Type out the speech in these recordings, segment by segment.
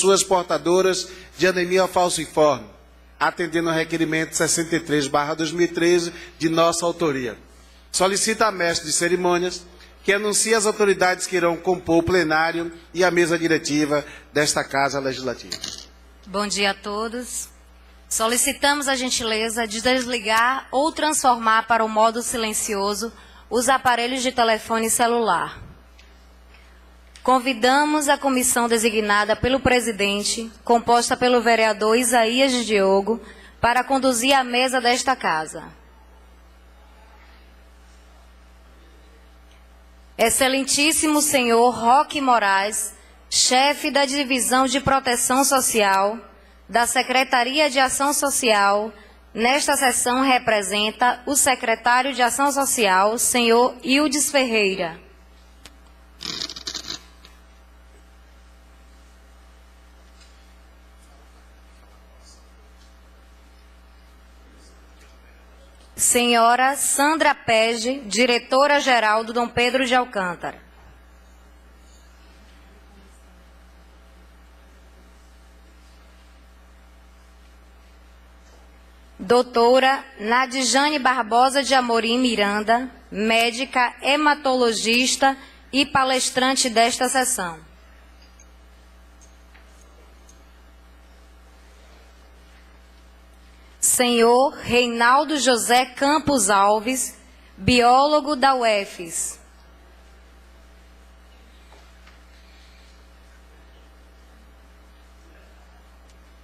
pessoas portadoras de anemia falciforme, atendendo ao requerimento 63/2013 de nossa autoria. Solicita a mestre de cerimônias que anuncie as autoridades que irão compor o plenário e a mesa diretiva desta Casa Legislativa. Bom dia a todos. Solicitamos a gentileza de desligar ou transformar para o modo silencioso os aparelhos de telefone celular. Convidamos a comissão designada pelo presidente, composta pelo vereador Isaías de Diogo, para conduzir a mesa desta Casa. Excelentíssimo senhor Roque Moraes, chefe da Divisão de Proteção Social, da Secretaria de Ação Social, nesta sessão representa o secretário de Ação Social, senhor Ildes Ferreira. Senhora Sandra Pege, diretora-geral do Dom Pedro de Alcântara. Doutora Nadijane Barbosa de Amorim Miranda, médica, hematologista e palestrante desta sessão. Senhor Reinaldo José Campos Alves, biólogo da UFES.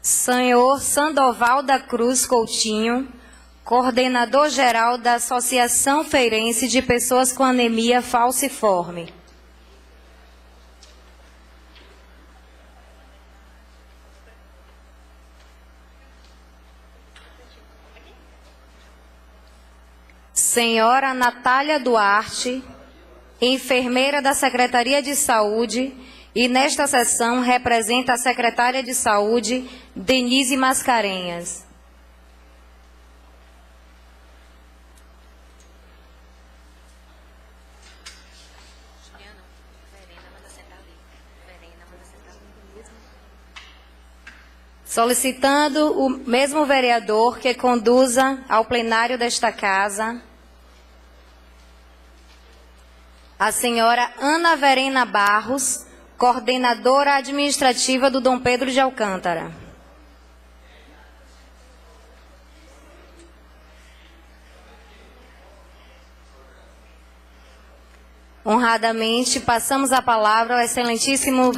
Senhor Sandoval da Cruz Coutinho, coordenador-geral da Associação Feirense de Pessoas com Anemia Falciforme. Senhora Natália Duarte, enfermeira da Secretaria de Saúde, e nesta sessão representa a secretária de Saúde, Denise Mascarenhas. Solicitando o mesmo vereador que conduza ao plenário desta Casa a senhora Ana Verena Barros, coordenadora administrativa do Dom Pedro de Alcântara. Honradamente, passamos a palavra ao excelentíssimo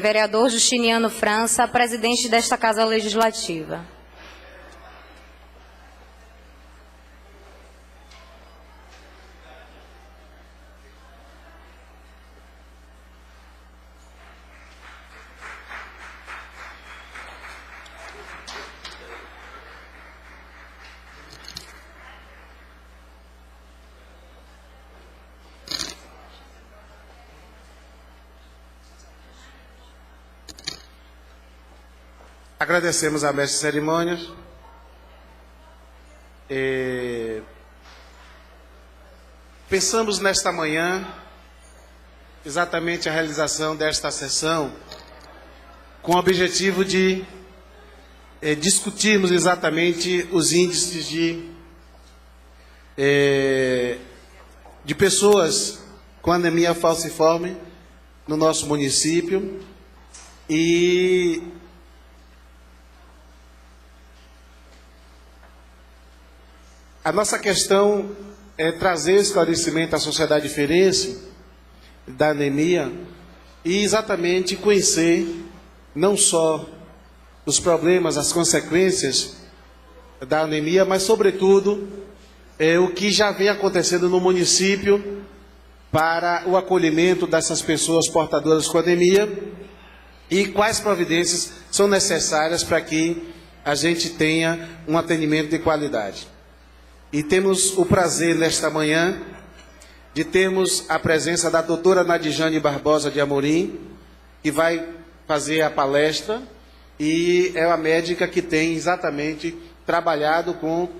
vereador Justiniano França, presidente desta Casa Legislativa. Agradecemos a mestre de cerimônias. Pensamos nesta manhã, exatamente a realização desta sessão, com o objetivo de discutirmos exatamente os índices de pessoas com anemia falciforme no nosso município e a nossa questão é trazer esclarecimento à sociedade feirense da anemia e exatamente conhecer não só os problemas, as consequências da anemia, mas sobretudo o que já vem acontecendo no município para o acolhimento dessas pessoas portadoras com anemia e quais providências são necessárias para que a gente tenha um atendimento de qualidade. E temos o prazer, nesta manhã, de termos a presença da doutora Nadijane Barbosa de Amorim, que vai fazer a palestra, e é a médica que tem exatamente trabalhado com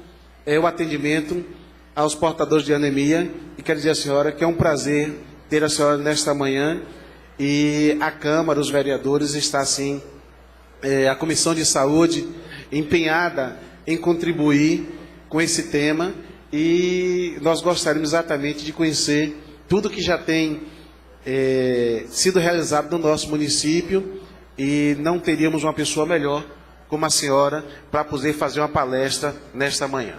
o atendimento aos portadores de anemia. E quero dizer à senhora que é um prazer ter a senhora nesta manhã, e a Câmara, os vereadores, está, assim, a Comissão de Saúde empenhada em contribuir com esse tema, e nós gostaríamos exatamente de conhecer tudo que já tem sido realizado no nosso município, e não teríamos uma pessoa melhor como a senhora para poder fazer uma palestra nesta manhã.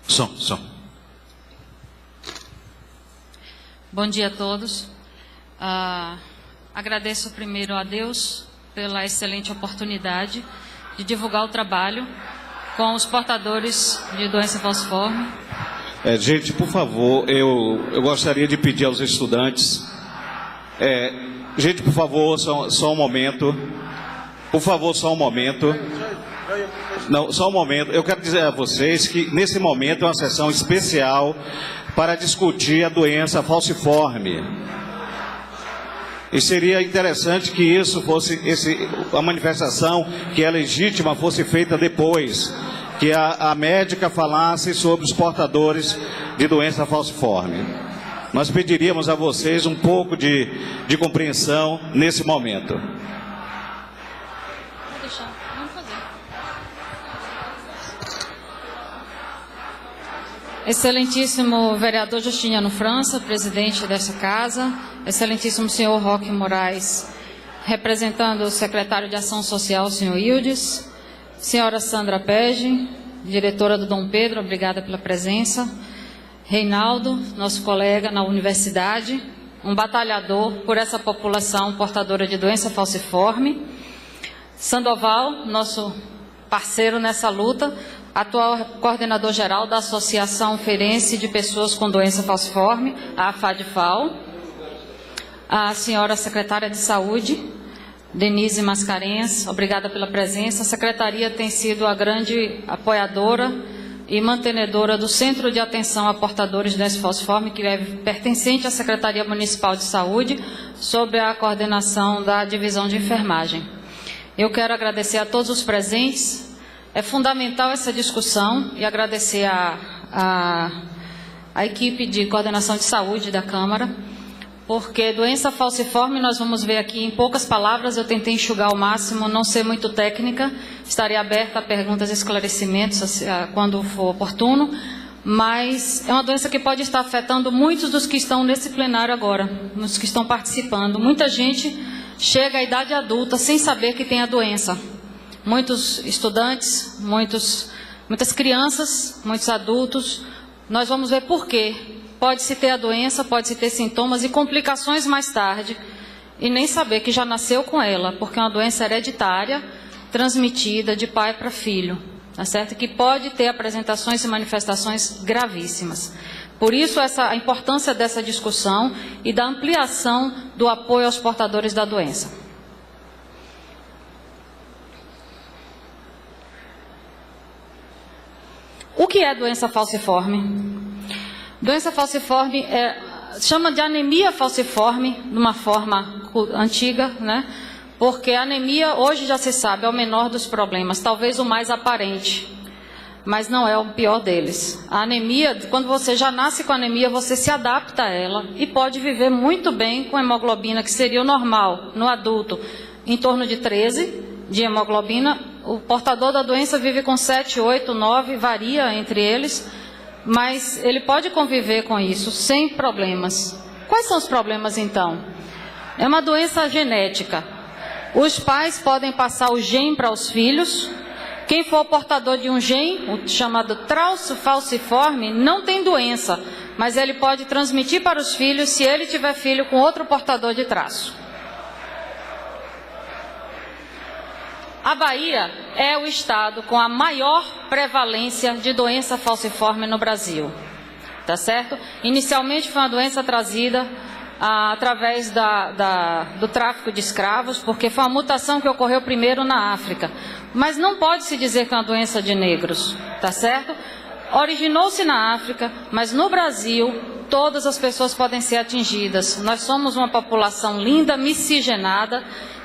Som. Bom dia a todos. Agradeço primeiro a Deus pela excelente oportunidade de divulgar o trabalho com os portadores de doença falciforme. Gente, por favor, eu gostaria de pedir aos estudantes. Gente, por favor, só um momento. Por favor, só um momento. Não, só um momento. Eu quero dizer a vocês que nesse momento é uma sessão especial para discutir a doença falciforme. E seria interessante que isso fosse, a manifestação que é legítima fosse feita depois, que a médica falasse sobre os portadores de doença falciforme. Nós pediríamos a vocês um pouco de compreensão nesse momento. Excelentíssimo vereador Justiniano França, presidente dessa casa, excelentíssimo senhor Roque Moraes, representando o secretário de Ação Social, senhor Ildes, senhora Sandra Pege, diretora do Dom Pedro, obrigada pela presença, Reinaldo, nosso colega na universidade, um batalhador por essa população portadora de doença falciforme, Sandoval, nosso parceiro nessa luta, atual coordenador-geral da Associação Feirense de Pessoas com Doença Falciforme, a AFADFAL, a senhora secretária de Saúde, Denise Mascarenhas, obrigada pela presença. A secretaria tem sido a grande apoiadora e mantenedora do Centro de Atenção a Portadores de Doença Falciforme, que é pertencente à Secretaria Municipal de Saúde, sob a coordenação da Divisão de Enfermagem. Eu quero agradecer a todos os presentes. É fundamental essa discussão e agradecer a equipe de coordenação de saúde da Câmara, porque doença falciforme, nós vamos ver aqui em poucas palavras, eu tentei enxugar ao máximo, não ser muito técnica, estarei aberta a perguntas e esclarecimentos quando for oportuno, mas é uma doença que pode estar afetando muitos dos que estão nesse plenário agora, nos que estão participando. Muita gente chega à idade adulta sem saber que tem a doença. Muitos estudantes, muitas crianças, muitos adultos. Nós vamos ver por quê. Pode-se ter a doença, pode-se ter sintomas e complicações mais tarde, e nem saber que já nasceu com ela, porque é uma doença hereditária, transmitida de pai para filho. tá certo? Que pode ter apresentações e manifestações gravíssimas. Por isso, a importância dessa discussão e da ampliação do apoio aos portadores da doença. O que é doença falciforme? Doença falciforme chama de anemia falciforme, de uma forma antiga, né? Porque a anemia, hoje já se sabe, é o menor dos problemas, talvez o mais aparente, mas não é o pior deles. A anemia, quando você já nasce com anemia, você se adapta a ela e pode viver muito bem com hemoglobina, que seria o normal no adulto, em torno de 13 de hemoglobina. O portador da doença vive com 7, 8, 9, varia entre eles, mas ele pode conviver com isso sem problemas. Quais são os problemas, então? É uma doença genética. Os pais podem passar o gene para os filhos. Quem for portador de um gene, o chamado traço falciforme, não tem doença, mas ele pode transmitir para os filhos se ele tiver filho com outro portador de traço. A Bahia é o estado com a maior prevalência de doença falciforme no Brasil, tá certo? Inicialmente foi uma doença trazida através do tráfico de escravos, porque foi uma mutação que ocorreu primeiro na África. Mas não pode se dizer que é uma doença de negros, tá certo? Originou-se na África, mas no Brasil todas as pessoas podem ser atingidas. Nós somos uma população linda, miscigenada,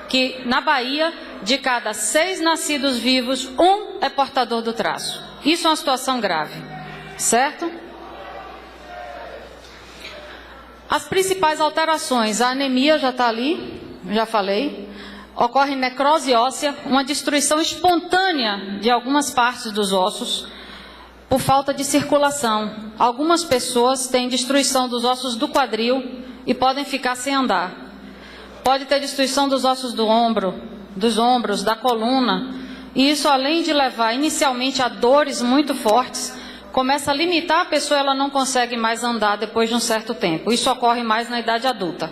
que na Bahia, de cada 6 nascidos vivos, 1 é portador do traço. Isso é uma situação grave, certo? As principais alterações, a anemia já está ali, já falei. Ocorre necrose óssea, uma destruição espontânea de algumas partes dos ossos por falta de circulação. Algumas pessoas têm destruição dos ossos do quadril e podem ficar sem andar. Pode ter destruição dos ossos do ombro, dos ombros, da coluna. E isso, além de levar inicialmente a dores muito fortes, começa a limitar a pessoa, ela não consegue mais andar depois de um certo tempo. Isso ocorre mais na idade adulta.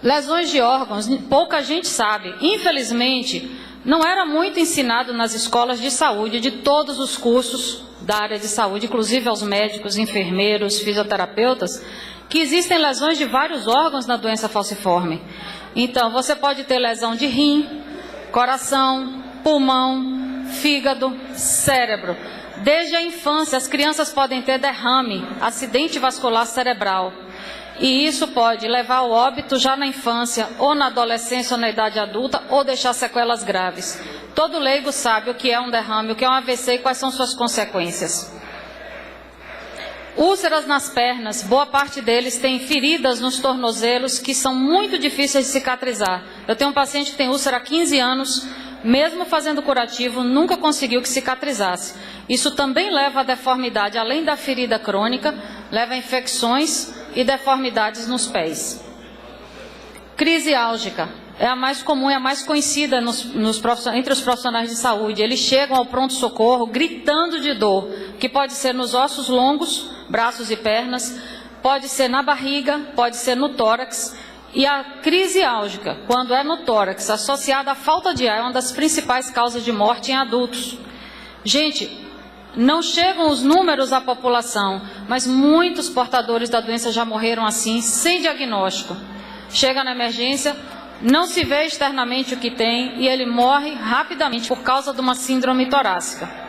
Lesões de órgãos, pouca gente sabe. Infelizmente, não era muito ensinado nas escolas de saúde, de todos os cursos da área de saúde, inclusive aos médicos, enfermeiros, fisioterapeutas, que existem lesões de vários órgãos na doença falciforme. Então, você pode ter lesão de rim, coração, pulmão, fígado, cérebro. Desde a infância, as crianças podem ter derrame, acidente vascular cerebral. E isso pode levar ao óbito já na infância, ou na adolescência, ou na idade adulta, ou deixar sequelas graves. Todo leigo sabe o que é um derrame, o que é um AVC e quais são suas consequências. Úlceras nas pernas, boa parte deles tem feridas nos tornozelos que são muito difíceis de cicatrizar. Eu tenho um paciente que tem úlcera há 15 anos, mesmo fazendo curativo, nunca conseguiu que cicatrizasse. Isso também leva a deformidade, além da ferida crônica, leva a infecções e deformidades nos pés. Crise álgica é a mais comum, é a mais conhecida entre os profissionais de saúde. Eles chegam ao pronto-socorro gritando de dor, que pode ser nos ossos longos, braços e pernas, pode ser na barriga, pode ser no tórax. E a crise álgica, quando é no tórax, associada à falta de ar, é uma das principais causas de morte em adultos. Gente, não chegam os números à população, mas muitos portadores da doença já morreram assim, sem diagnóstico. Chega na emergência, não se vê externamente o que tem e ele morre rapidamente por causa de uma síndrome torácica.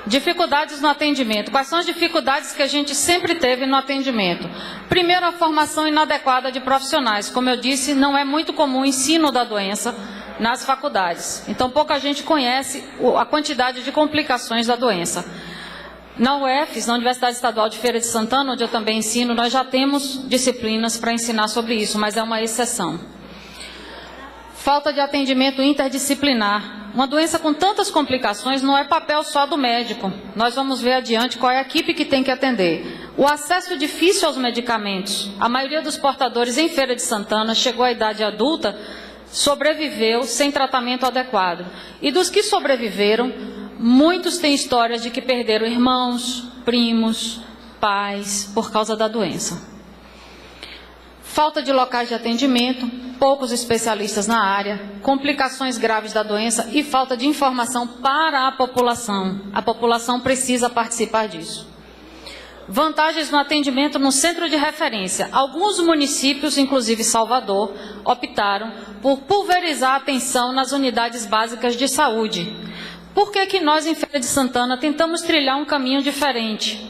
Dificuldades no atendimento. Quais são as dificuldades que a gente sempre teve no atendimento? Primeiro, a formação inadequada de profissionais. Como eu disse, não é muito comum o ensino da doença nas faculdades. Então, pouca gente conhece a quantidade de complicações da doença. Na UFES, na Universidade Estadual de Feira de Santana, onde eu também ensino, nós já temos disciplinas para ensinar sobre isso, mas é uma exceção. Falta de atendimento interdisciplinar. Uma doença com tantas complicações não é papel só do médico. Nós vamos ver adiante qual é a equipe que tem que atender. O acesso difícil aos medicamentos. A maioria dos portadores em Feira de Santana chegou à idade adulta, sobreviveu sem tratamento adequado. E dos que sobreviveram, muitos têm histórias de que perderam irmãos, primos, pais, por causa da doença. falta de locais de atendimento, poucos especialistas na área, complicações graves da doença e falta de informação para a população. A população precisa participar disso. Vantagens no atendimento no centro de referência. Alguns municípios, inclusive Salvador, optaram por pulverizar a atenção nas unidades básicas de saúde. Por que que nós, em Feira de Santana, tentamos trilhar um caminho diferente?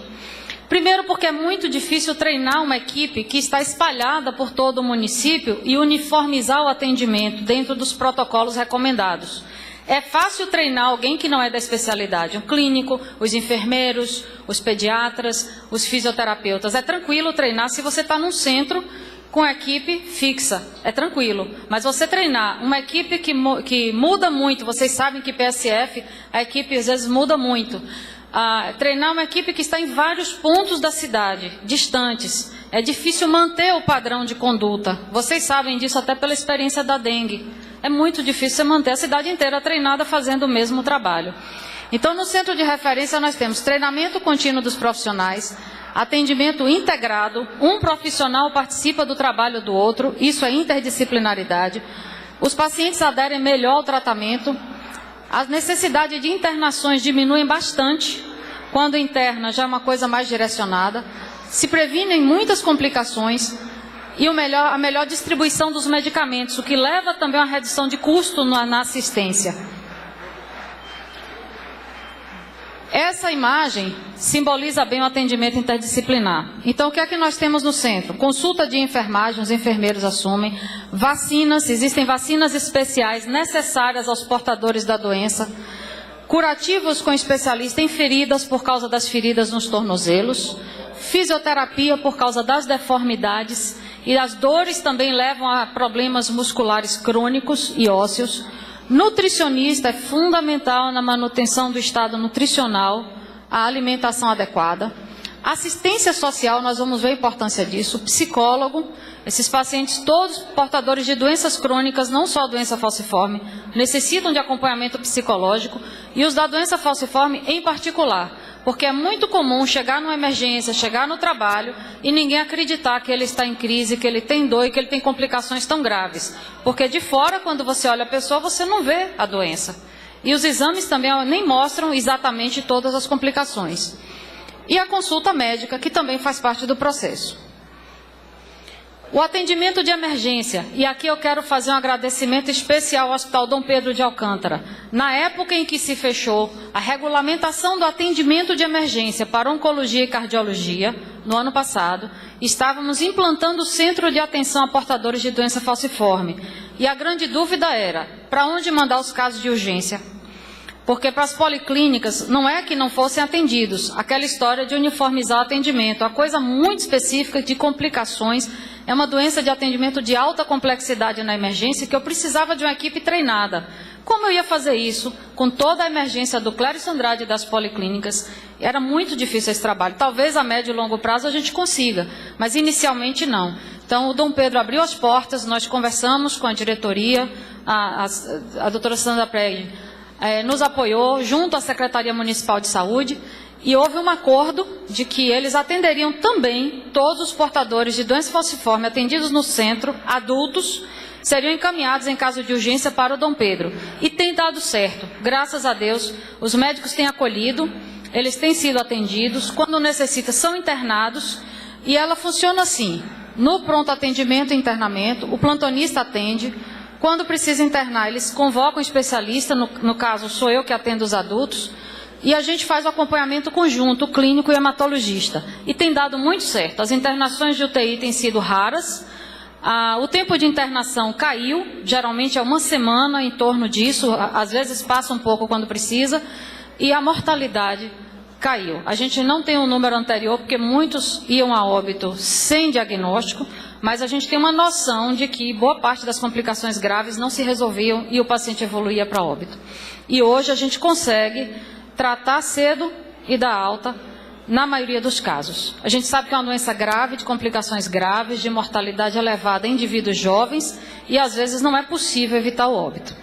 Primeiro, porque é muito difícil treinar uma equipe que está espalhada por todo o município e uniformizar o atendimento dentro dos protocolos recomendados. É fácil treinar alguém que não é da especialidade, um clínico, os enfermeiros, os pediatras, os fisioterapeutas. É tranquilo treinar se você está num centro com equipe fixa, é tranquilo. Mas você treinar uma equipe que muda muito, vocês sabem que PSF, a equipe às vezes muda muito. Treinar uma equipe que está em vários pontos da cidade, distantes. É difícil manter o padrão de conduta. Vocês sabem disso até pela experiência da dengue. É muito difícil você manter a cidade inteira treinada fazendo o mesmo trabalho. Então, no centro de referência, nós temos treinamento contínuo dos profissionais, atendimento integrado, um profissional participa do trabalho do outro, isso é interdisciplinaridade. Os pacientes aderem melhor ao tratamento. A necessidade de internações diminui bastante, quando interna já é uma coisa mais direcionada, se previnem muitas complicações e a melhor distribuição dos medicamentos, o que leva também a uma redução de custo na assistência. Essa imagem simboliza bem o atendimento interdisciplinar. Então, o que é que nós temos no centro? Consulta de enfermagem, os enfermeiros assumem. Vacinas, existem vacinas especiais necessárias aos portadores da doença. Curativos com especialista em feridas por causa das feridas nos tornozelos. Fisioterapia por causa das deformidades. E as dores também levam a problemas musculares crônicos e ósseos. Nutricionista é fundamental na manutenção do estado nutricional, a alimentação adequada. Assistência social, nós vamos ver a importância disso. Psicólogo, esses pacientes todos portadores de doenças crônicas, não só a doença falciforme, necessitam de acompanhamento psicológico e os da doença falciforme em particular, porque é muito comum chegar numa emergência, chegar no trabalho e ninguém acreditar que ele está em crise, que ele tem dor e que ele tem complicações tão graves. Porque de fora, quando você olha a pessoa, você não vê a doença. E os exames também nem mostram exatamente todas as complicações. E a consulta médica, que também faz parte do processo. O atendimento de emergência, e aqui eu quero fazer um agradecimento especial ao Hospital Dom Pedro de Alcântara. Na época em que se fechou a regulamentação do atendimento de emergência para oncologia e cardiologia, no ano passado, estávamos implantando o centro de atenção a portadores de doença falciforme. E a grande dúvida era, para onde mandar os casos de urgência? Porque para as policlínicas não é que não fossem atendidos, aquela história de uniformizar o atendimento, a coisa muito específica de complicações. É uma doença de atendimento de alta complexidade na emergência que eu precisava de uma equipe treinada. Como eu ia fazer isso com toda a emergência do Clérice Andrade e das policlínicas? Era muito difícil esse trabalho. Talvez a médio e longo prazo a gente consiga, mas inicialmente não. Então o Dom Pedro abriu as portas, nós conversamos com a diretoria, a doutora Sandra Preg nos apoiou junto à Secretaria Municipal de Saúde. E houve um acordo de que eles atenderiam também todos os portadores de doença falciforme atendidos no centro, adultos, seriam encaminhados em caso de urgência para o Dom Pedro. E tem dado certo, graças a Deus, os médicos têm acolhido, eles têm sido atendidos, quando necessita são internados, e ela funciona assim, no pronto atendimento e internamento, o plantonista atende, quando precisa internar, eles convocam um especialista, no caso sou eu que atendo os adultos, e a gente faz o acompanhamento conjunto, o clínico e hematologista. E tem dado muito certo. As internações de UTI têm sido raras. O tempo de internação caiu, geralmente é uma semana em torno disso, às vezes passa um pouco quando precisa. E a mortalidade caiu. A gente não tem um número anterior, porque muitos iam a óbito sem diagnóstico, mas a gente tem uma noção de que boa parte das complicações graves não se resolviam e o paciente evoluía para óbito. E hoje a gente consegue tratar cedo e dar alta na maioria dos casos. A gente sabe que é uma doença grave, de complicações graves, de mortalidade elevada em indivíduos jovens e às vezes não é possível evitar o óbito.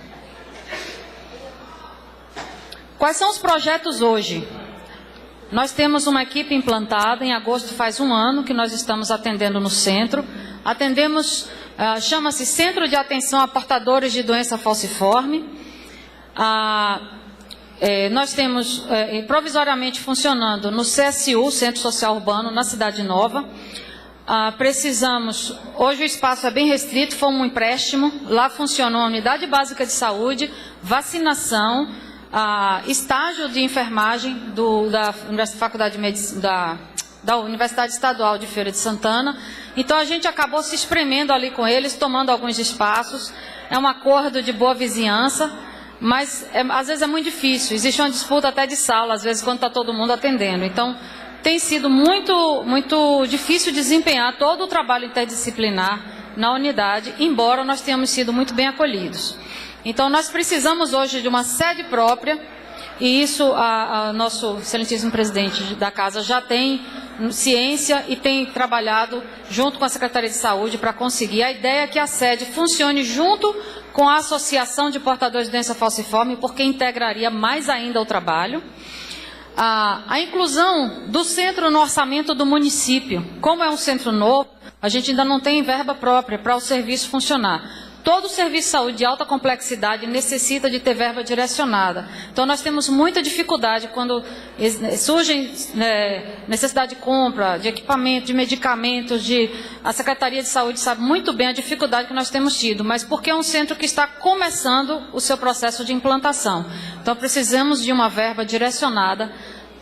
Quais são os projetos hoje? Nós temos uma equipe implantada, em agosto faz um ano que nós estamos atendendo no centro. atendemos, chama-se Centro de Atenção a Portadores de Doença Falciforme. Nós temos provisoriamente funcionando no CSU, Centro Social Urbano, na Cidade Nova. Precisamos, hoje o espaço é bem restrito, foi um empréstimo, lá funciona uma unidade básica de saúde, vacinação, estágio de enfermagem da Faculdade de Medicina, da Universidade Estadual de Feira de Santana. Então a gente acabou se espremendo ali com eles, tomando alguns espaços, é um acordo de boa vizinhança, mas às vezes é muito difícil, existe uma disputa até de sala, às vezes quando está todo mundo atendendo. Então tem sido muito difícil desempenhar todo o trabalho interdisciplinar na unidade, embora nós tenhamos sido muito bem acolhidos. Então, nós precisamos hoje de uma sede própria, e isso nosso excelentíssimo presidente da Casa já tem ciência e tem trabalhado junto com a Secretaria de Saúde para conseguir. A ideia é que a sede funcione junto com a Associação de Portadores de Doença Falciforme, porque integraria mais ainda o trabalho. A inclusão do centro no orçamento do município. Como é um centro novo, a gente ainda não tem verba própria para o serviço funcionar. Todo serviço de saúde de alta complexidade necessita de ter verba direcionada. Então, nós temos muita dificuldade quando surge necessidade de compra, de equipamento, de medicamentos. A Secretaria de Saúde sabe muito bem a dificuldade que nós temos tido, mas porque é um centro que está começando o seu processo de implantação. Então, precisamos de uma verba direcionada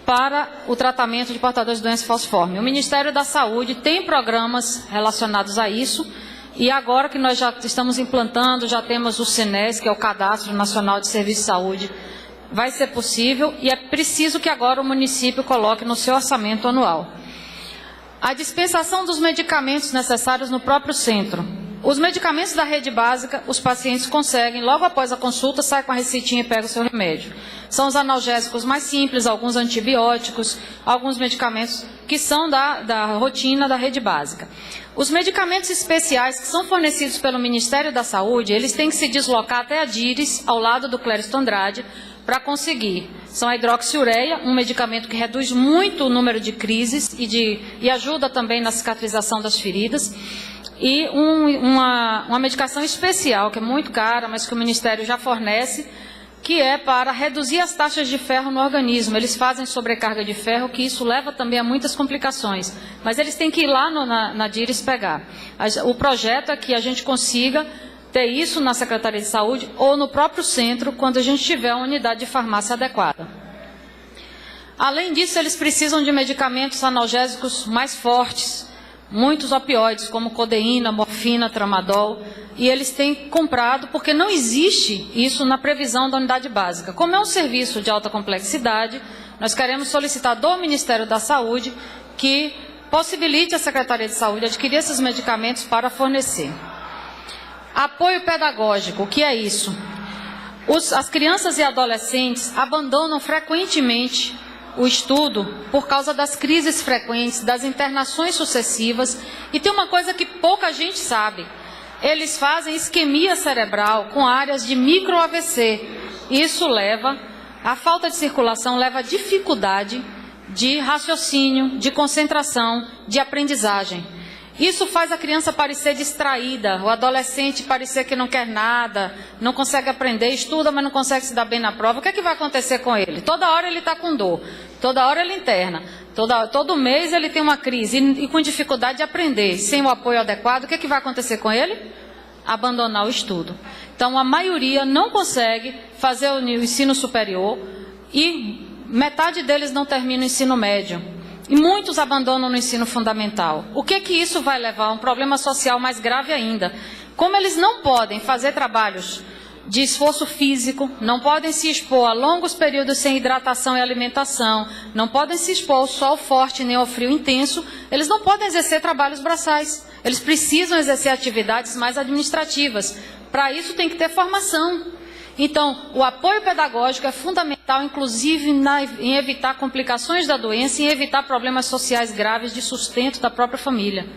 para o tratamento de portadores de doença falciforme. O Ministério da Saúde tem programas relacionados a isso, e agora que nós já estamos implantando, já temos o CNES, que é o Cadastro Nacional de Serviços de Saúde, vai ser possível, e é preciso que agora o município coloque no seu orçamento anual. A dispensação dos medicamentos necessários no próprio centro. Os medicamentos da rede básica, os pacientes conseguem, logo após a consulta, sai com a receitinha e pega o seu remédio. São os analgésicos mais simples, alguns antibióticos, alguns medicamentos que são da rotina da rede básica. Os medicamentos especiais que são fornecidos pelo Ministério da Saúde, eles têm que se deslocar até a DIRES, ao lado do Clériston Andrade, para conseguir. São a hidroxiureia, um medicamento que reduz muito o número de crises e ajuda também na cicatrização das feridas. E uma medicação especial, que é muito cara, mas que o Ministério já fornece, que é para reduzir as taxas de ferro no organismo. Eles fazem sobrecarga de ferro, que isso leva também a muitas complicações. Mas eles têm que ir lá na DIRES pegar. O projeto é que a gente consiga ter isso na Secretaria de Saúde ou no próprio centro, quando a gente tiver uma unidade de farmácia adequada. Além disso, eles precisam de medicamentos analgésicos mais fortes, muitos opioides, como codeína, morfina, tramadol, e eles têm comprado porque não existe isso na previsão da unidade básica. Como é um serviço de alta complexidade, nós queremos solicitar do Ministério da Saúde que possibilite a Secretaria de Saúde adquirir esses medicamentos para fornecer. Apoio pedagógico, o que é isso? As crianças e adolescentes abandonam frequentemente o estudo por causa das crises frequentes, das internações sucessivas, e tem uma coisa que pouca gente sabe. Eles fazem isquemia cerebral com áreas de micro-AVC. Isso leva, a falta de circulação leva a dificuldade de raciocínio, de concentração, de aprendizagem. Isso faz a criança parecer distraída, o adolescente parecer que não quer nada, não consegue aprender, estuda, mas não consegue se dar bem na prova. O que é que vai acontecer com ele? Toda hora ele está com dor, toda hora ele interna, todo mês ele tem uma crise e com dificuldade de aprender, sem o apoio adequado. O que é que vai acontecer com ele? Abandonar o estudo. Então, a maioria não consegue fazer o ensino superior e metade deles não termina o ensino médio. E muitos abandonam no ensino fundamental. O que isso vai levar a um problema social mais grave ainda? Como eles não podem fazer trabalhos de esforço físico, não podem se expor a longos períodos sem hidratação e alimentação, não podem se expor ao sol forte nem ao frio intenso, eles não podem exercer trabalhos braçais. Eles precisam exercer atividades mais administrativas. Para isso tem que ter formação. Então, o apoio pedagógico é fundamental, inclusive em evitar complicações da doença e em evitar problemas sociais graves de sustento da própria família.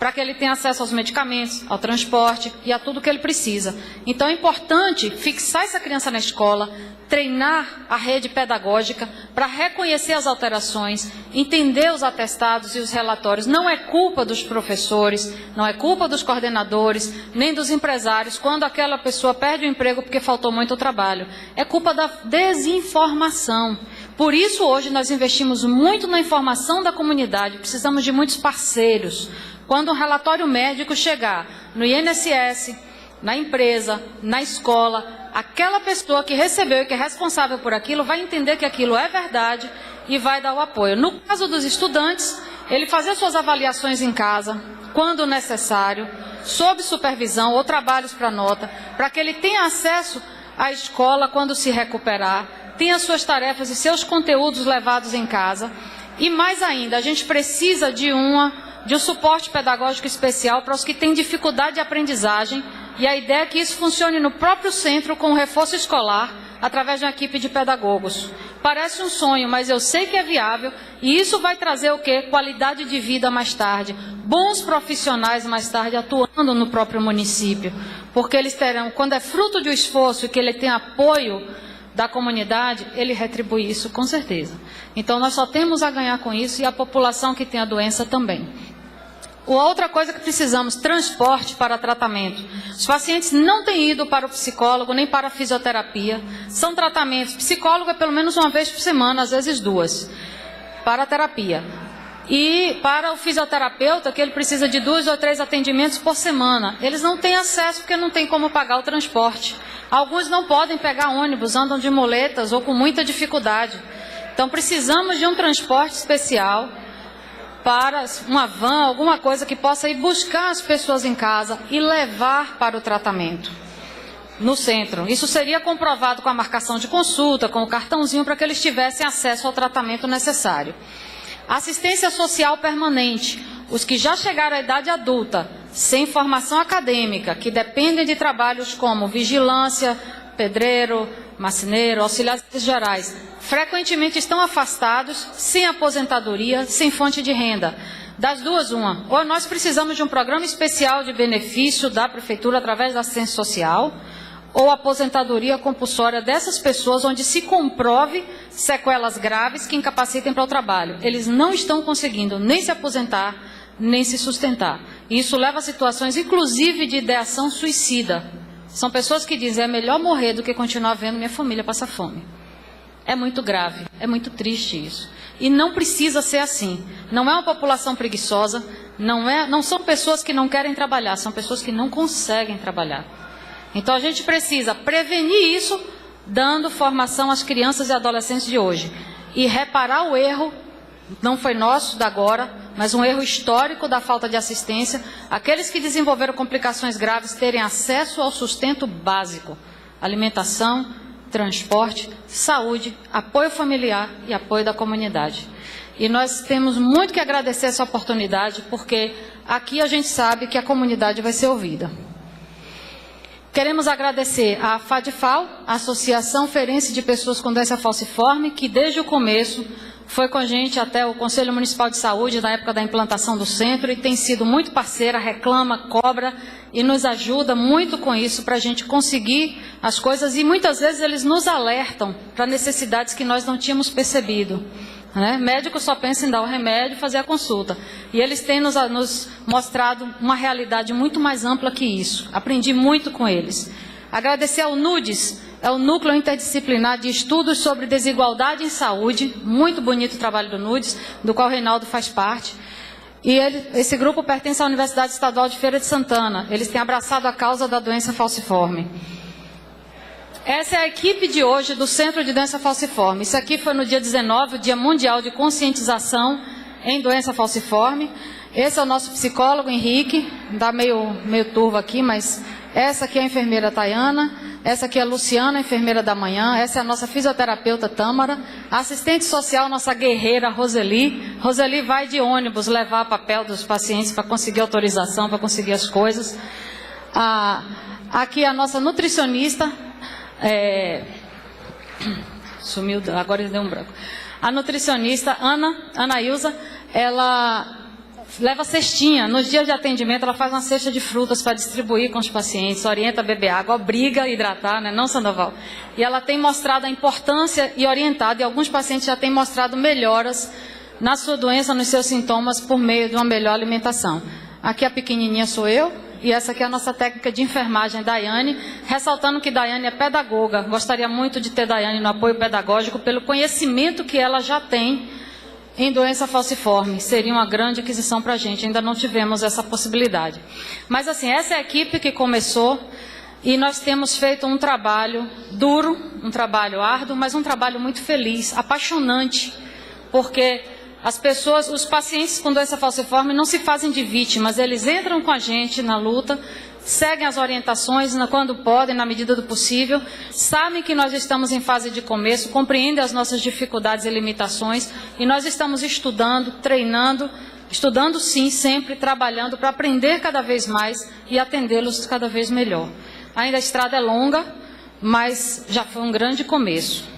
para que ele tenha acesso aos medicamentos, ao transporte e a tudo que ele precisa. Então é importante fixar essa criança na escola, treinar a rede pedagógica para reconhecer as alterações, entender os atestados e os relatórios. Não é culpa dos professores, não é culpa dos coordenadores, nem dos empresários, quando aquela pessoa perde o emprego porque faltou muito trabalho. É culpa da desinformação. Por isso, hoje, nós investimos muito na informação da comunidade, precisamos de muitos parceiros. Quando um relatório médico chegar no INSS, na empresa, na escola, aquela pessoa que recebeu e que é responsável por aquilo vai entender que aquilo é verdade e vai dar o apoio. No caso dos estudantes, ele fazer suas avaliações em casa, quando necessário, sob supervisão ou trabalhos para nota, para que ele tenha acesso à escola quando se recuperar, tenha suas tarefas e seus conteúdos levados em casa. E mais ainda, a gente precisa de um suporte pedagógico especial para os que têm dificuldade de aprendizagem, e a ideia é que isso funcione no próprio centro com reforço escolar, através de uma equipe de pedagogos. Parece um sonho, mas eu sei que é viável, e isso vai trazer o quê? Qualidade de vida mais tarde, bons profissionais mais tarde atuando no próprio município, porque eles terão, quando é fruto de um esforço e que ele tem apoio da comunidade, ele retribui isso com certeza. Então nós só temos a ganhar com isso, e a população que tem a doença também. Outra coisa que precisamos, transporte para tratamento. Os pacientes não têm ido para o psicólogo nem para a fisioterapia. São tratamentos, psicólogo é pelo menos uma vez por semana, às vezes duas, para a terapia. E para o fisioterapeuta, que ele precisa de 2 ou 3 atendimentos por semana. Eles não têm acesso porque não tem como pagar o transporte. Alguns não podem pegar ônibus, andam de muletas ou com muita dificuldade. Então precisamos de um transporte especial, para uma van, alguma coisa que possa ir buscar as pessoas em casa e levar para o tratamento no centro. Isso seria comprovado com a marcação de consulta, com o cartãozinho, para que eles tivessem acesso ao tratamento necessário. Assistência social permanente. Os que já chegaram à idade adulta, sem formação acadêmica, que dependem de trabalhos como vigilância, pedreiro, marceneiro, auxiliares gerais, frequentemente estão afastados, sem aposentadoria, sem fonte de renda. Das duas, uma. Ou nós precisamos de um programa especial de benefício da prefeitura através da assistência social, ou aposentadoria compulsória dessas pessoas, onde se comprove sequelas graves que incapacitem para o trabalho. Eles não estão conseguindo nem se aposentar, nem se sustentar. E isso leva a situações, inclusive, de ideação suicida. São pessoas que dizem, é melhor morrer do que continuar vendo minha família passar fome. É muito grave, é muito triste isso. E não precisa ser assim. Não é uma população preguiçosa, não são pessoas que não querem trabalhar, são pessoas que não conseguem trabalhar. Então a gente precisa prevenir isso, dando formação às crianças e adolescentes de hoje. E reparar o erro, não foi nosso, da agora, mas um erro histórico da falta de assistência. Aqueles que desenvolveram complicações graves terem acesso ao sustento básico, alimentação, transporte, saúde, apoio familiar e apoio da comunidade. E nós temos muito que agradecer essa oportunidade, porque aqui a gente sabe que a comunidade vai ser ouvida. Queremos agradecer à FADFAL, a Associação Ferense de Pessoas com Doença Falciforme, que desde o começo foi com a gente até o Conselho Municipal de Saúde, na época da implantação do centro, e tem sido muito parceira, reclama, cobra e nos ajuda muito com isso para a gente conseguir as coisas. E muitas vezes eles nos alertam para necessidades que nós não tínhamos percebido. Médico só pensa em dar o remédio e fazer a consulta. E eles têm nos mostrado uma realidade muito mais ampla que isso. Aprendi muito com eles. Agradecer ao NUDES, é o Núcleo Interdisciplinar de Estudos sobre Desigualdade em Saúde. Muito bonito o trabalho do NUDES, do qual o Reinaldo faz parte. E esse grupo pertence à Universidade Estadual de Feira de Santana. Eles têm abraçado a causa da doença falciforme. Essa é a equipe de hoje do Centro de Doença Falciforme. Isso aqui foi no dia 19, o Dia Mundial de Conscientização em Doença Falciforme. Esse é o nosso psicólogo, Henrique. Dá meio turvo aqui, mas essa aqui é a enfermeira Tayana. Essa aqui é a Luciana, enfermeira da manhã. Essa é a nossa fisioterapeuta Tâmara. A assistente social, nossa guerreira Roseli. Roseli vai de ônibus levar papel dos pacientes para conseguir autorização, para conseguir as coisas. Aqui é a nossa nutricionista. Sumiu, agora deu um branco. A nutricionista Ana Ilza, ela leva cestinha. Nos dias de atendimento, ela faz uma cesta de frutas para distribuir com os pacientes, orienta a beber água, obriga a hidratar, né? Não, Sandoval? E ela tem mostrado a importância e orientado, e alguns pacientes já têm mostrado melhoras na sua doença, nos seus sintomas, por meio de uma melhor alimentação. Aqui a pequenininha sou eu, e essa aqui é a nossa técnica de enfermagem, Daiane, ressaltando que Daiane é pedagoga. Gostaria muito de ter Daiane no apoio pedagógico, pelo conhecimento que ela já tem em doença falciforme. Seria uma grande aquisição para a gente, ainda não tivemos essa possibilidade. Mas assim, essa é a equipe que começou, e nós temos feito um trabalho duro, um trabalho árduo, mas um trabalho muito feliz, apaixonante, porque as pessoas, os pacientes com doença falciforme não se fazem de vítimas, eles entram com a gente na luta, seguem as orientações quando podem, na medida do possível, sabem que nós estamos em fase de começo, compreendem as nossas dificuldades e limitações, e nós estamos estudando, treinando, estudando sim, sempre trabalhando para aprender cada vez mais e atendê-los cada vez melhor. Ainda a estrada é longa, mas já foi um grande começo.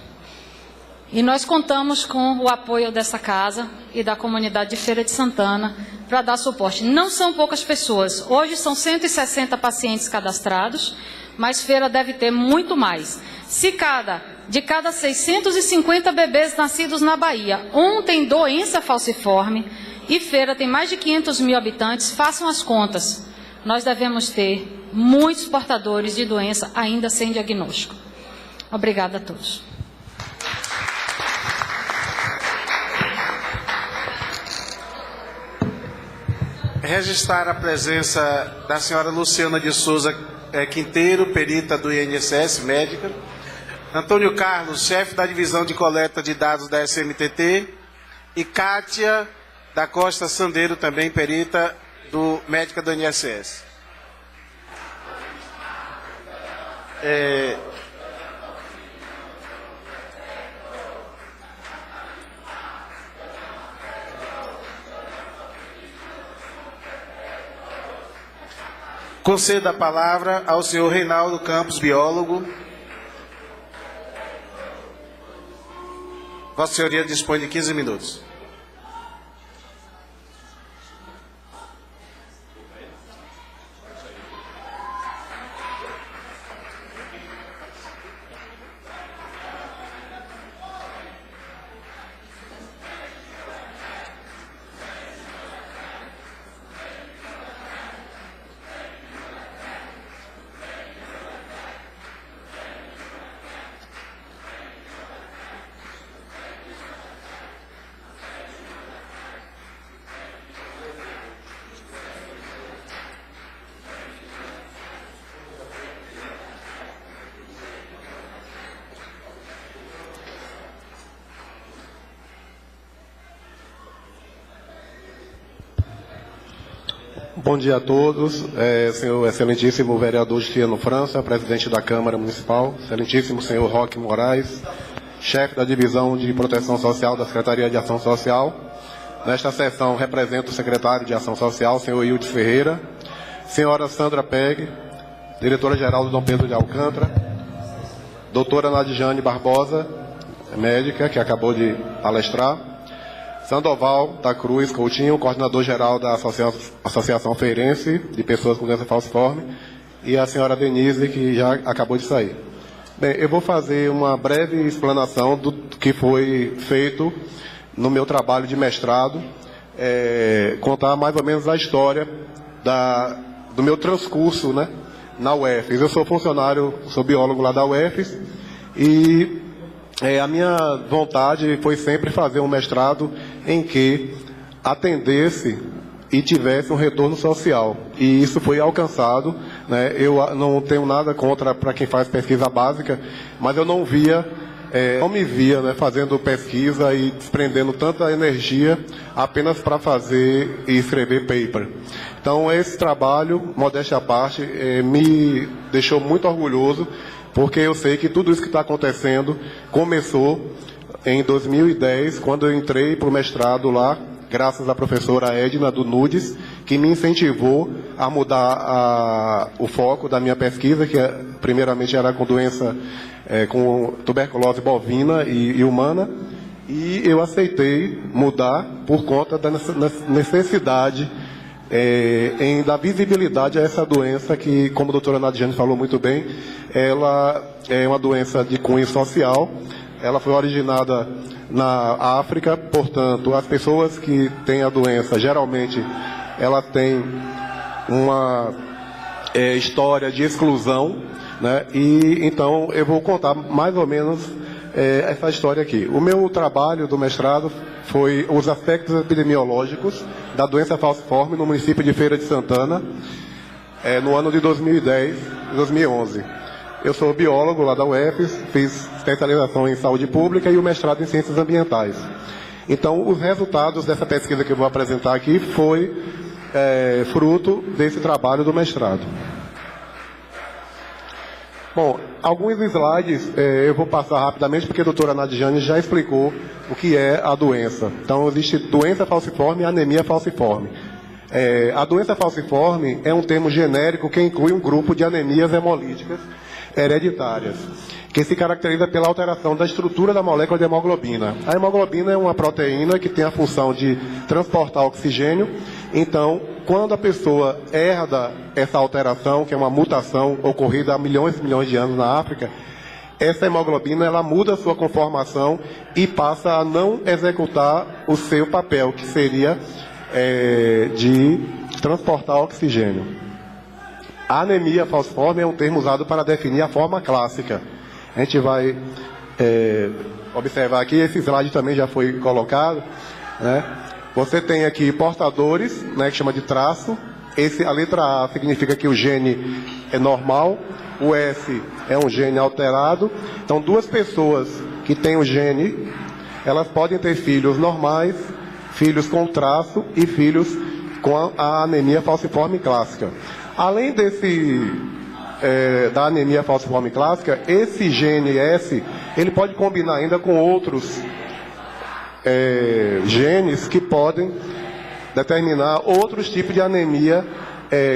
E nós contamos com o apoio dessa casa e da comunidade de Feira de Santana para dar suporte. Não são poucas pessoas. Hoje são 160 pacientes cadastrados, mas Feira deve ter muito mais. Se de cada 650 bebês nascidos na Bahia, um tem doença falciforme e Feira tem mais de 500 mil habitantes, façam as contas. Nós devemos ter muitos portadores de doença ainda sem diagnóstico. Obrigada a todos. Registrar a presença da senhora Luciana de Souza Quinteiro, perita do INSS, médica. Antônio Carlos, chefe da divisão de coleta de dados da SMTT. E Kátia da Costa Sandeiro, também perita médica do INSS. Conceda a palavra ao senhor Reinaldo Campos, biólogo. Vossa Senhoria dispõe de 15 minutos. Bom dia a todos, senhor excelentíssimo vereador Justiano França, presidente da Câmara Municipal, excelentíssimo senhor Roque Moraes, chefe da Divisão de Proteção Social da Secretaria de Ação Social. Nesta sessão represento o secretário de Ação Social, senhor Ildes Ferreira, senhora Sandra Peg, diretora-geral do Dom Pedro de Alcântara, doutora Nadjane Barbosa, médica, que acabou de palestrar, Sandoval da Cruz Coutinho, coordenador-geral da Associação Feirense de Pessoas com Doença Falciforme, e a senhora Denise, que já acabou de sair. Bem, eu vou fazer uma breve explanação do que foi feito no meu trabalho de mestrado, contar mais ou menos a história do meu transcurso, né, na UFES. Eu sou funcionário, sou biólogo lá da UFES, e a minha vontade foi sempre fazer um mestrado em que atendesse e tivesse um retorno social. E isso foi alcançado, né? Eu não tenho nada contra para quem faz pesquisa básica, mas eu não me via, né, fazendo pesquisa e desprendendo tanta energia apenas para fazer e escrever paper. Então, esse trabalho, modéstia à parte, me deixou muito orgulhoso, porque eu sei que tudo isso que está acontecendo começou em 2010, quando eu entrei para o mestrado lá, graças à professora Edna do NUDES, que me incentivou a mudar o foco da minha pesquisa, que primeiramente era com doença, com tuberculose bovina e humana, e eu aceitei mudar por conta da necessidade da visibilidade a essa doença que, como a doutora Nadiane falou muito bem, ela é uma doença de cunho social. Ela foi originada na África, portanto, as pessoas que têm a doença, geralmente, elas têm uma história de exclusão, né? E então eu vou contar mais ou menos essa história aqui. O meu trabalho do mestrado foi os aspectos epidemiológicos da doença falciforme no município de Feira de Santana, no ano de 2010 e 2011. Eu sou biólogo lá da UFES, fiz especialização em saúde pública e o mestrado em ciências ambientais. Então, os resultados dessa pesquisa que eu vou apresentar aqui foi fruto desse trabalho do mestrado. Bom, alguns slides eu vou passar rapidamente, porque a doutora Nadiane já explicou o que é a doença. Então, existe doença falciforme e anemia falciforme. A doença falciforme é um termo genérico que inclui um grupo de anemias hemolíticas hereditárias, que se caracteriza pela alteração da estrutura da molécula de hemoglobina. A hemoglobina é uma proteína que tem a função de transportar oxigênio. Então, quando a pessoa herda essa alteração, que é uma mutação ocorrida há milhões e milhões de anos na África, essa hemoglobina ela muda a sua conformação e passa a não executar o seu papel, que seria de transportar oxigênio. A anemia falciforme é um termo usado para definir a forma clássica. A gente vai observar aqui, esse slide também já foi colocado, né? Você tem aqui portadores, né, que chama de traço. A letra A significa que o gene é normal, o S é um gene alterado. Então, duas pessoas que têm o gene, elas podem ter filhos normais, filhos com traço e filhos com a anemia falciforme clássica. Além da anemia falciforme clássica, esse gene S, ele pode combinar ainda com outros genes que podem determinar outros tipos de anemia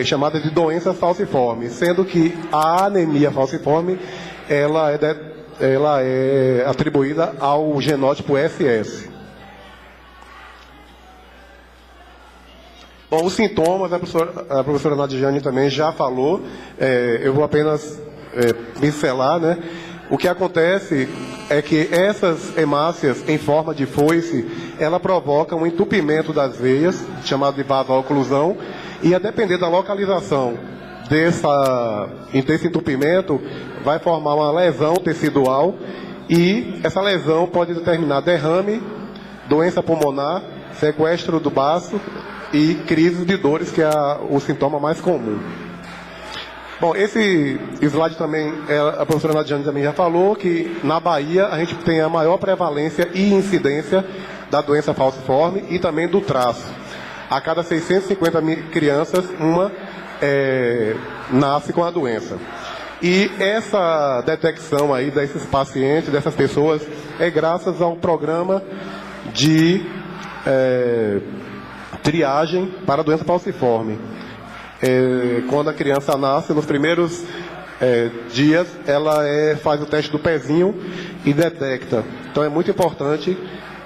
chamada de doença falciforme, sendo que a anemia falciforme ela é atribuída ao genótipo SS. Bom, os sintomas, a professora Nadiane também já falou, eu vou apenas pincelar, né? O que acontece é que essas hemácias em forma de foice, ela provoca um entupimento das veias, chamado de vaso-oclusão, e a depender da localização desse entupimento, vai formar uma lesão tecidual, e essa lesão pode determinar derrame, doença pulmonar, sequestro do baço e crise de dores, que é o sintoma mais comum. Bom, esse slide também, a professora Nadiane também já falou, que na Bahia a gente tem a maior prevalência e incidência da doença falciforme e também do traço. A cada 650 mil crianças, uma nasce com a doença. E essa detecção aí desses pacientes, dessas pessoas, é graças ao programa de triagem para a doença falciforme. Quando a criança nasce, nos primeiros dias, ela faz o teste do pezinho e detecta. Então é muito importante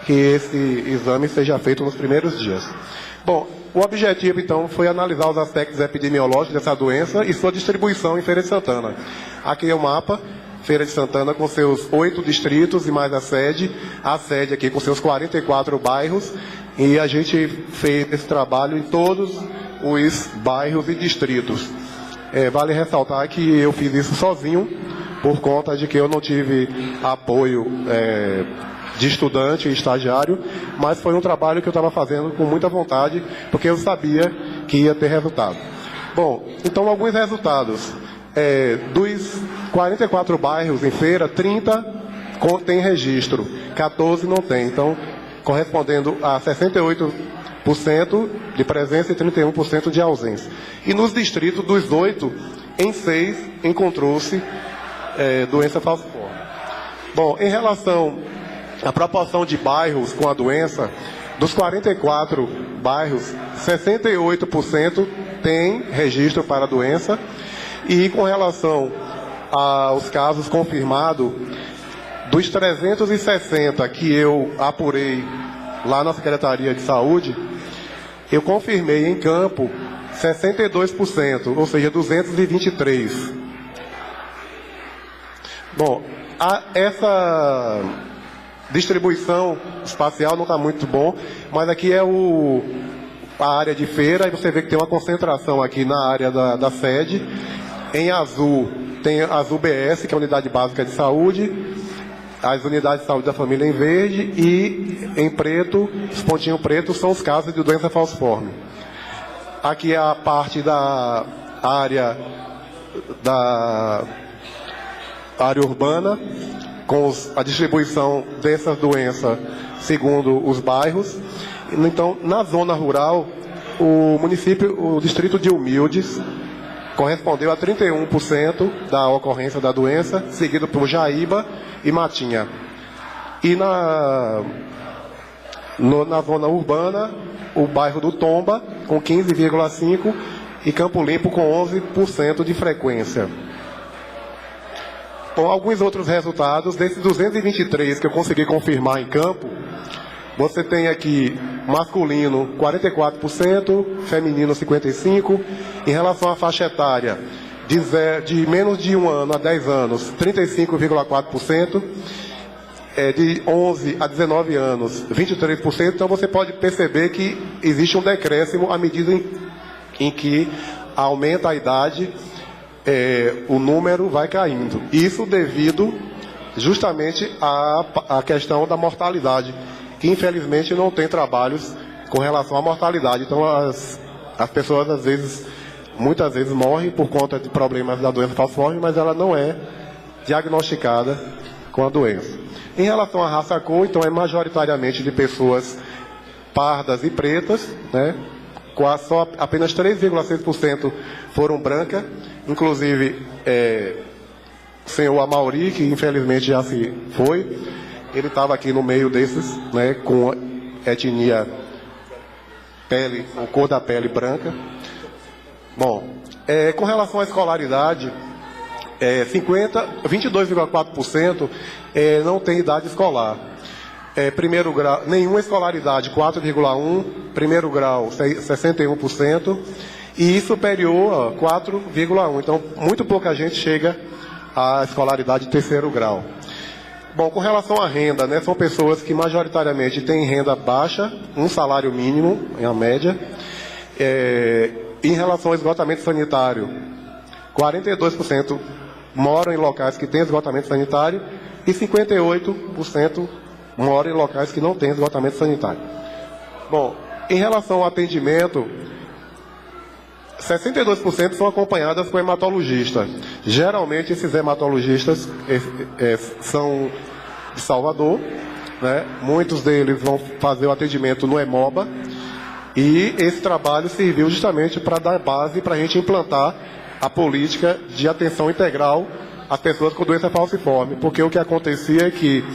que esse exame seja feito nos primeiros dias. Bom, o objetivo então foi analisar os aspectos epidemiológicos dessa doença e sua distribuição em Feira de Santana. Aqui é o mapa, Feira de Santana com seus 8 distritos e mais a sede aqui com seus 44 bairros, e a gente fez esse trabalho em todos os bairros e distritos. Vale ressaltar que eu fiz isso sozinho, por conta de que eu não tive apoio de estudante e estagiário, mas foi um trabalho que eu estava fazendo com muita vontade, porque eu sabia que ia ter resultado. Bom, então alguns resultados. Dos 44 bairros em Feira, 30 tem registro, 14 não tem. Então, correspondendo a 68% de presença e 31% de ausência. E nos distritos, dos 8, em 6 encontrou-se doença falciforme. Bom, em relação à proporção de bairros com a doença, dos 44 bairros, 68% tem registro para a doença. E com relação aos casos confirmados, Dos 360 que eu apurei lá na Secretaria de Saúde, eu confirmei em campo 62%, ou seja, 223. Bom, essa distribuição espacial não está muito bom, mas aqui é a área de feira, e você vê que tem uma concentração aqui na área da sede. Em azul, tem a Azul BS, que é a Unidade Básica de Saúde, as unidades de saúde da família em verde, e em preto, os pontinhos pretos são os casos de doença falciforme. Aqui é a parte da área urbana, com a distribuição dessas doenças segundo os bairros. Então, na zona rural, o distrito de Humildes correspondeu a 31% da ocorrência da doença, seguido por Jaíba e Matinha. E na zona urbana, o bairro do Tomba, com 15,5%, e Campo Limpo, com 11% de frequência. Bom, alguns outros resultados, desses 223 que eu consegui confirmar em campo, você tem aqui masculino 44%, feminino 55%, em relação à faixa etária de menos de 1 ano a 10 anos, 35,4%, de 11 a 19 anos, 23%. Então você pode perceber que existe um decréscimo à medida em que aumenta a idade, o número vai caindo. Isso devido justamente à questão da mortalidade, que infelizmente não tem trabalhos com relação à mortalidade. Então as pessoas muitas vezes morrem por conta de problemas da doença falciforme, mas ela não é diagnosticada com a doença. Em relação à raça cor, então é majoritariamente de pessoas pardas e pretas, né? Só apenas 3,6% foram brancas, inclusive o senhor Amauri, que infelizmente já se foi, ele estava aqui no meio desses, né, com etnia, pele, com cor da pele branca. Bom, com relação à escolaridade, 22,4% não tem idade escolar. Primeiro grau, nenhuma escolaridade, 4,1%, primeiro grau, 61%, e superior, 4,1%. Então, muito pouca gente chega à escolaridade de terceiro grau. Bom, com relação à renda, né, são pessoas que majoritariamente têm renda baixa, um salário mínimo, em a média. Em relação ao esgotamento sanitário, 42% moram em locais que têm esgotamento sanitário e 58% moram em locais que não têm esgotamento sanitário. Bom, em relação ao atendimento, 62% são acompanhadas com hematologista. Geralmente esses hematologistas são de Salvador, né? Muitos deles vão fazer o atendimento no Hemoba, e esse trabalho serviu justamente para dar base para a gente implantar a política de atenção integral às pessoas com doença falciforme, porque o que acontecia é que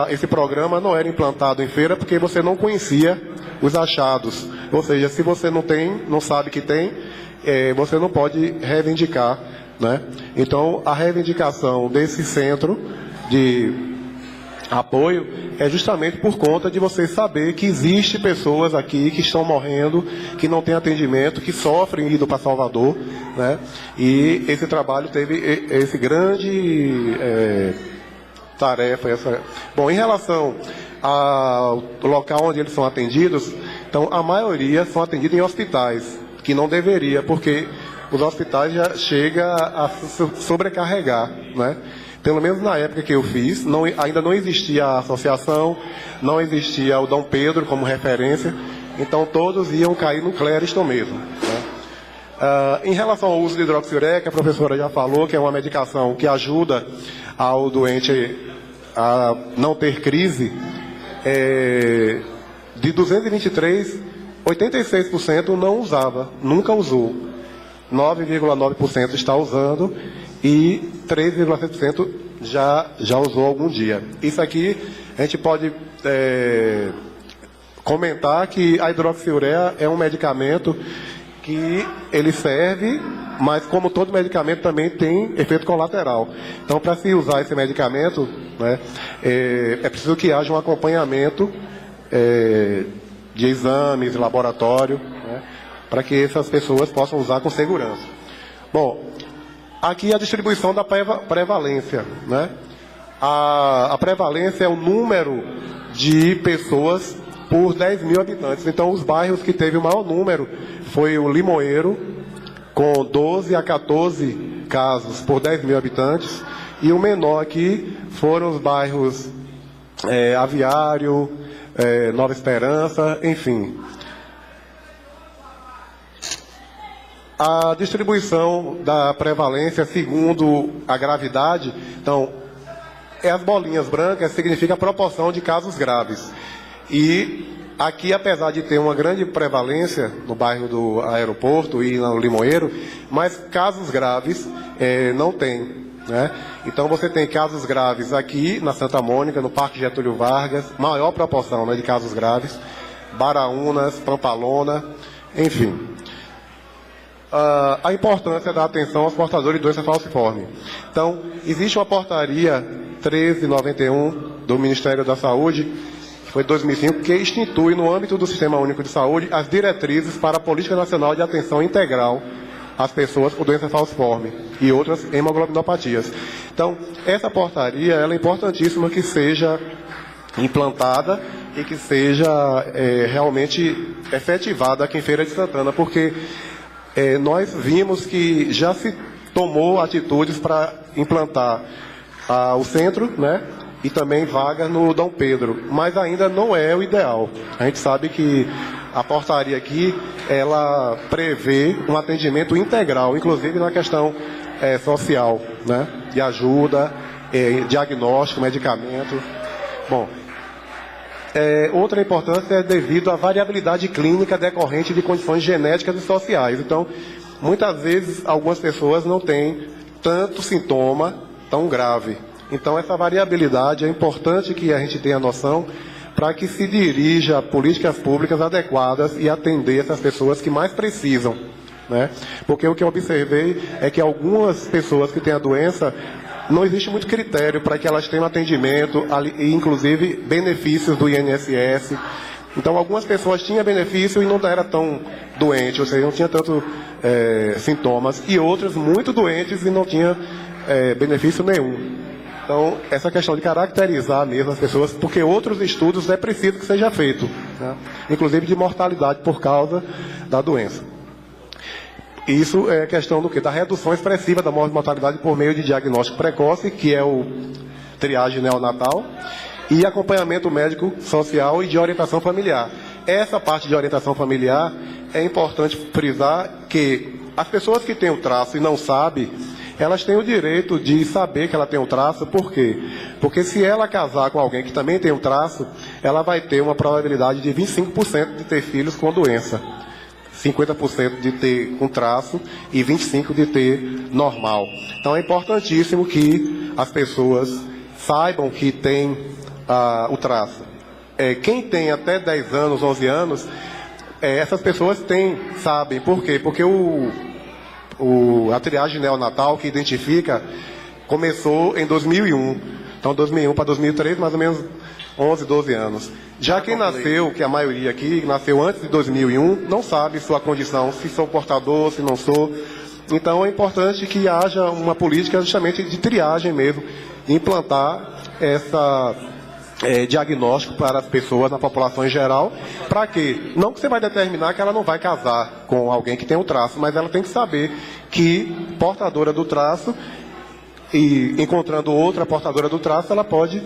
esse programa não era implantado em feira porque você não conhecia os achados. Ou seja, se você não sabe que tem, você não pode reivindicar, né? Então, a reivindicação desse centro de apoio é justamente por conta de você saber que existe pessoas aqui que estão morrendo, que não têm atendimento, que sofrem indo para Salvador, né? E esse trabalho teve esse grande tarefa. Bom, em relação ao local onde eles são atendidos, então a maioria são atendidos em hospitais, que não deveria, porque os hospitais já chegam a sobrecarregar, né? Pelo menos na época que eu fiz, ainda não existia a associação, não existia o Dom Pedro como referência, então todos iam cair no Clériston mesmo, né? Em relação ao uso de hidroxiureca, a professora já falou que é uma medicação que ajuda ao doente a não ter crise. De 223, 86% não usava, nunca usou. 9,9% está usando e 3,7% já usou algum dia. Isso aqui a gente pode comentar que a hidroxiureia é um medicamento que ele serve, mas como todo medicamento também tem efeito colateral. Então, para se usar esse medicamento, né, é preciso que haja um acompanhamento de exames, laboratório, né, para que essas pessoas possam usar com segurança. Bom, aqui a distribuição da prevalência, né? A prevalência é o número de pessoas por 10 mil habitantes. Então, os bairros que teve o maior número foi o Limoeiro, com 12 a 14 casos por 10 mil habitantes, e o menor aqui foram os bairros Aviário, Nova Esperança, enfim. A distribuição da prevalência segundo a gravidade, então, as bolinhas brancas significa a proporção de casos graves. E aqui, apesar de ter uma grande prevalência no bairro do Aeroporto e no Limoeiro, mas casos graves não tem, né? Então você tem casos graves aqui na Santa Mônica, no Parque Getúlio Vargas, maior proporção, né, de casos graves, Baraunas, Pampalona, enfim. A importância da atenção aos portadores de doença falciforme. Então, existe uma portaria 1391 do Ministério da Saúde, que foi de 2005, que institui no âmbito do Sistema Único de Saúde as diretrizes para a Política Nacional de Atenção Integral às pessoas com doença falciforme e outras hemoglobinopatias. Então, essa portaria ela é importantíssima que seja implantada e que seja realmente efetivada aqui em Feira de Santana, porque nós vimos que já se tomou atitudes para implantar o centro, né, e também vaga no Dom Pedro, mas ainda não é o ideal. A gente sabe que a portaria aqui, ela prevê um atendimento integral, inclusive na questão social, né, de ajuda, diagnóstico, medicamento. Bom, outra importância é devido à variabilidade clínica decorrente de condições genéticas e sociais. Então, muitas vezes, algumas pessoas não têm tanto sintoma tão grave. Então, essa variabilidade é importante que a gente tenha noção para que se dirija a políticas públicas adequadas e atender essas pessoas que mais precisam, né? Porque o que eu observei é que algumas pessoas que têm a doença, não existe muito critério para que elas tenham atendimento, e inclusive benefícios do INSS. Então, algumas pessoas tinham benefício e não era tão doente, ou seja, não tinha tanto sintomas, e outras muito doentes e não tinha benefício nenhum. Então, essa questão de caracterizar mesmo as pessoas, porque outros estudos é preciso que seja feito, né? Inclusive de mortalidade por causa da doença. Isso é questão do quê? Da redução expressiva da mortalidade por meio de diagnóstico precoce, que é o triagem neonatal, e acompanhamento médico, social e de orientação familiar. Essa parte de orientação familiar é importante frisar que as pessoas que têm o traço e não sabem, elas têm o direito de saber que ela tem um traço. Por quê? Porque se ela casar com alguém que também tem um traço, ela vai ter uma probabilidade de 25% de ter filhos com doença. 50% de ter com traço e 25% de ter normal. Então é importantíssimo que as pessoas saibam que tem o traço. Quem tem até 10 anos, 11 anos, essas pessoas sabem. Por quê? Porque a triagem neonatal que identifica começou em 2001. Então, 2001 para 2003, mais ou menos 11, 12 anos. Já quem nasceu, que a maioria aqui, nasceu antes de 2001, não sabe sua condição, se sou portador, se não sou. Então, é importante que haja uma política justamente de triagem mesmo, implantar essa diagnóstico para as pessoas, na população em geral, para quê? Não que você vai determinar que ela não vai casar com alguém que tem o traço, mas ela tem que saber que portadora do traço, e encontrando outra portadora do traço, ela pode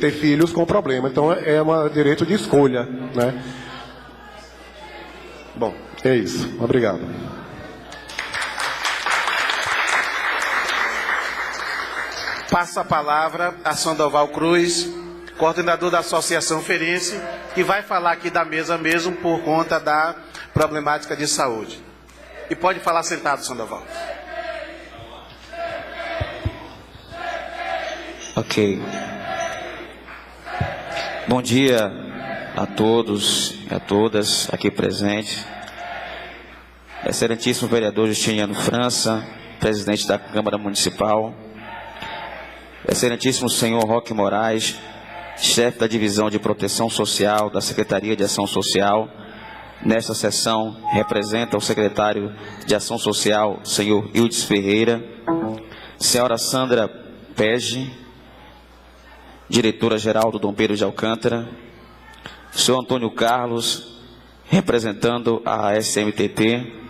ter filhos com problema. Então, é um direito de escolha, né? Bom, é isso. Obrigado. Passa a palavra a Sandoval Cruz, coordenador da Associação Feirense, que vai falar aqui da mesa mesmo por conta da problemática de saúde. E pode falar sentado, Sandoval. Ok. Bom dia a todos e a todas aqui presentes. excelentíssimo vereador Justiniano França, presidente da Câmara Municipal, excelentíssimo senhor Roque Moraes, chefe da Divisão de Proteção Social da Secretaria de Ação Social. Nesta sessão, representa o secretário de Ação Social, senhor Ildes Ferreira, senhora Sandra Pege, diretora-geral do Dom Pedro de Alcântara, senhor Antônio Carlos, representando a SMTT,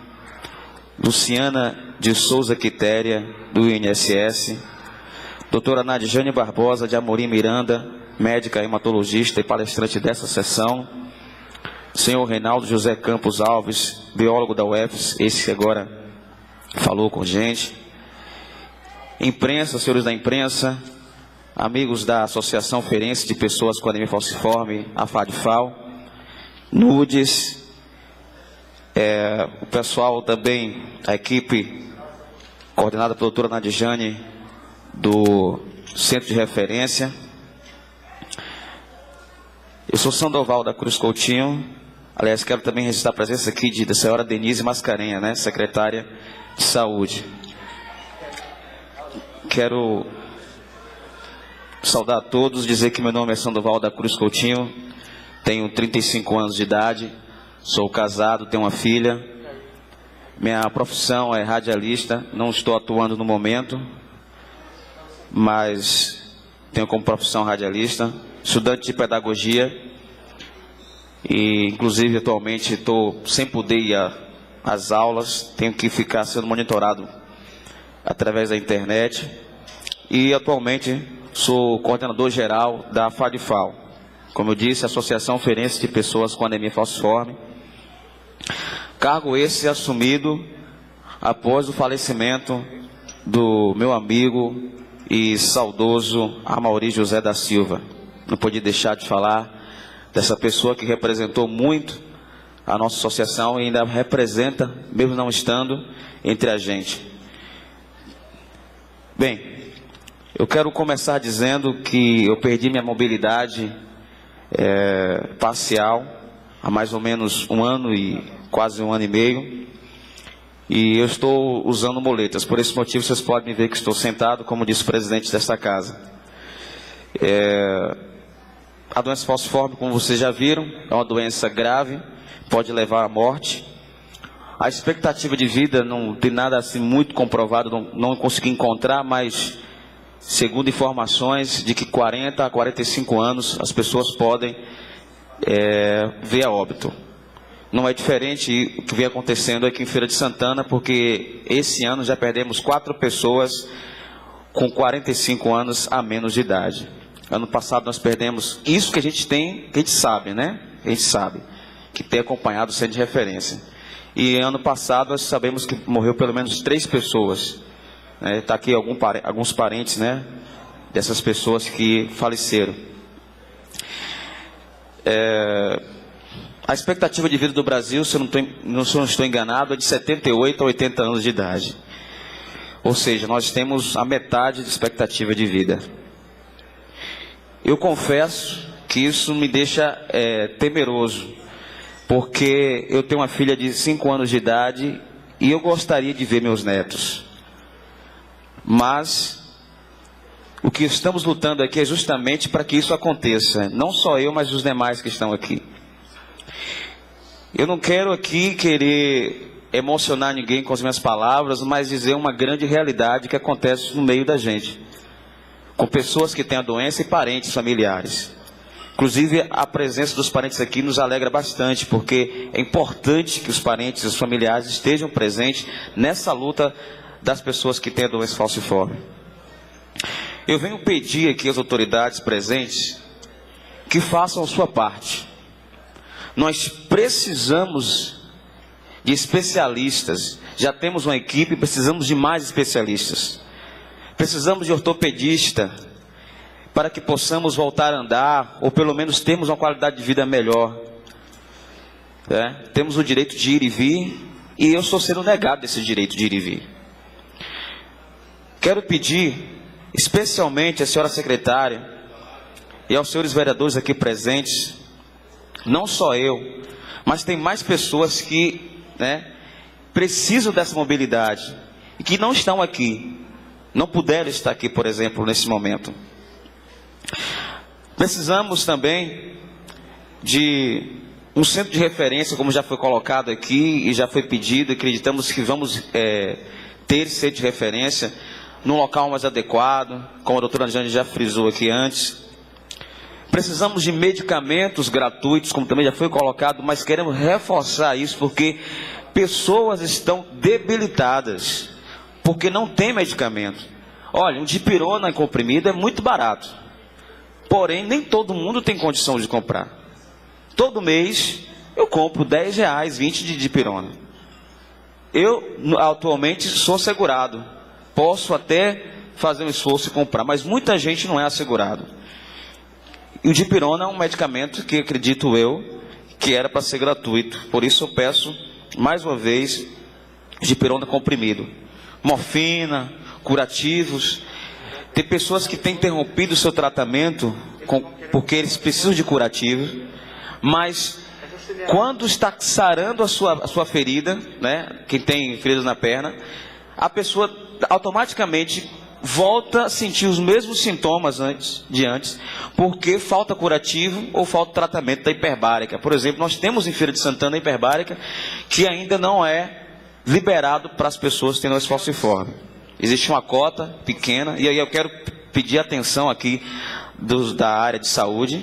Luciana de Souza Quitéria, do INSS, doutora Nadjane Barbosa de Amorim Miranda, médica hematologista e palestrante dessa sessão, senhor Reinaldo José Campos Alves, biólogo da UFES, esse que agora falou com a gente, imprensa, senhores da imprensa, amigos da Associação Ferense de Pessoas com Anemia Falciforme, a FADFAL, NUDES, o pessoal também, a equipe coordenada pela doutora Nadjane, do Centro de Referência. Eu sou Sandoval da Cruz Coutinho, aliás, quero também registrar a presença aqui da senhora Denise Mascarenha, né, secretária de Saúde. Quero saudar a todos, dizer que meu nome é Sandoval da Cruz Coutinho, tenho 35 anos de idade, sou casado, tenho uma filha, minha profissão é radialista, não estou atuando no momento, mas tenho como profissão radialista, estudante de pedagogia e, inclusive, atualmente estou sem poder ir às aulas, tenho que ficar sendo monitorado através da internet e, atualmente, sou coordenador geral da FADFAL, como eu disse, Associação Ferense de Pessoas com Anemia Falciforme, cargo esse assumido após o falecimento do meu amigo e saudoso Amauri José da Silva. Não podia deixar de falar dessa pessoa que representou muito a nossa associação e ainda representa, mesmo não estando entre a gente. Bem, eu quero começar dizendo que eu perdi minha mobilidade parcial há mais ou menos um ano e quase um ano e meio, e eu estou usando muletas. Por esse motivo vocês podem ver que estou sentado, como disse o presidente desta casa. A doença falciforme, como vocês já viram, é uma doença grave, pode levar à morte. A expectativa de vida não tem nada assim muito comprovado, não consegui encontrar, mas segundo informações de que 40 a 45 anos as pessoas podem vir a óbito. Não é diferente o que vem acontecendo aqui em Feira de Santana, porque esse ano já perdemos 4 pessoas com 45 anos a menos de idade. Ano passado nós perdemos isso que a gente tem, que a gente sabe, né? A gente sabe, que tem acompanhado o centro de referência. E ano passado nós sabemos que morreu pelo menos 3 pessoas. Está aqui alguns parentes, né, dessas pessoas que faleceram. A expectativa de vida do Brasil, se eu não estou enganado, é de 78 a 80 anos de idade. Ou seja, nós temos a metade de expectativa de vida. Eu confesso que isso me deixa temeroso, porque eu tenho uma filha de 5 anos de idade e eu gostaria de ver meus netos. Mas o que estamos lutando aqui é justamente para que isso aconteça. Não só eu, mas os demais que estão aqui. Eu não quero aqui querer emocionar ninguém com as minhas palavras, mas dizer uma grande realidade que acontece no meio da gente, com pessoas que têm a doença e parentes familiares. Inclusive, a presença dos parentes aqui nos alegra bastante, porque é importante que os parentes e os familiares estejam presentes nessa luta das pessoas que têm a doença falciforme. Eu venho pedir aqui às autoridades presentes que façam a sua parte. Nós precisamos de especialistas, já temos uma equipe, precisamos de mais especialistas. Precisamos de ortopedista, para que possamos voltar a andar, ou pelo menos termos uma qualidade de vida melhor. Temos o direito de ir e vir, e eu estou sendo negado desse direito de ir e vir. Quero pedir, especialmente à senhora secretária, e aos senhores vereadores aqui presentes, não só eu, mas tem mais pessoas que precisam dessa mobilidade e que não estão aqui, não puderam estar aqui, por exemplo, nesse momento. Precisamos também de um centro de referência, como já foi colocado aqui e já foi pedido. Acreditamos que vamos ter esse centro de referência num local mais adequado, como a doutora Jane já frisou aqui antes. Precisamos de medicamentos gratuitos, como também já foi colocado, mas queremos reforçar isso porque pessoas estão debilitadas, porque não tem medicamento. Olha, um dipirona em comprimido é muito barato, porém nem todo mundo tem condição de comprar. Todo mês eu compro R$10, 20 de dipirona. Eu atualmente sou segurado, posso até fazer um esforço e comprar, mas muita gente não é assegurado. E o dipirona é um medicamento que acredito eu que era para ser gratuito. Por isso eu peço mais uma vez dipirona comprimido. Morfina, curativos. Tem pessoas que têm interrompido o seu tratamento porque eles precisam de curativo, mas quando está sarando a sua ferida, né, quem tem feridas na perna, a pessoa automaticamente volta a sentir os mesmos sintomas de antes, porque falta curativo ou falta tratamento da hiperbárica. Por exemplo, nós temos em Feira de Santana a hiperbárica, que ainda não é liberado para as pessoas que têm doença falciforme. Existe uma cota pequena, e aí eu quero pedir atenção aqui da área de saúde,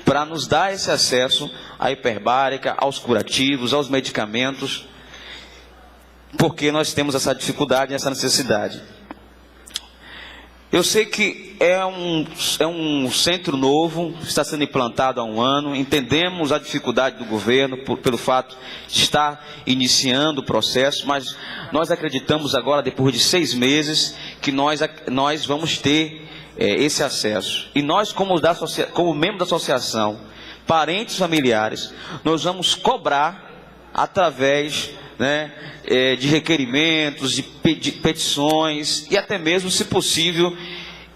para nos dar esse acesso à hiperbárica, aos curativos, aos medicamentos, porque nós temos essa dificuldade e essa necessidade. Eu sei que é um centro novo, está sendo implantado há um ano, entendemos a dificuldade do governo pelo fato de estar iniciando o processo, mas nós acreditamos agora, depois de 6 meses, que nós vamos ter esse acesso. E nós, como membro da associação, parentes familiares, nós vamos cobrar através de requerimentos, de petições e até mesmo, se possível,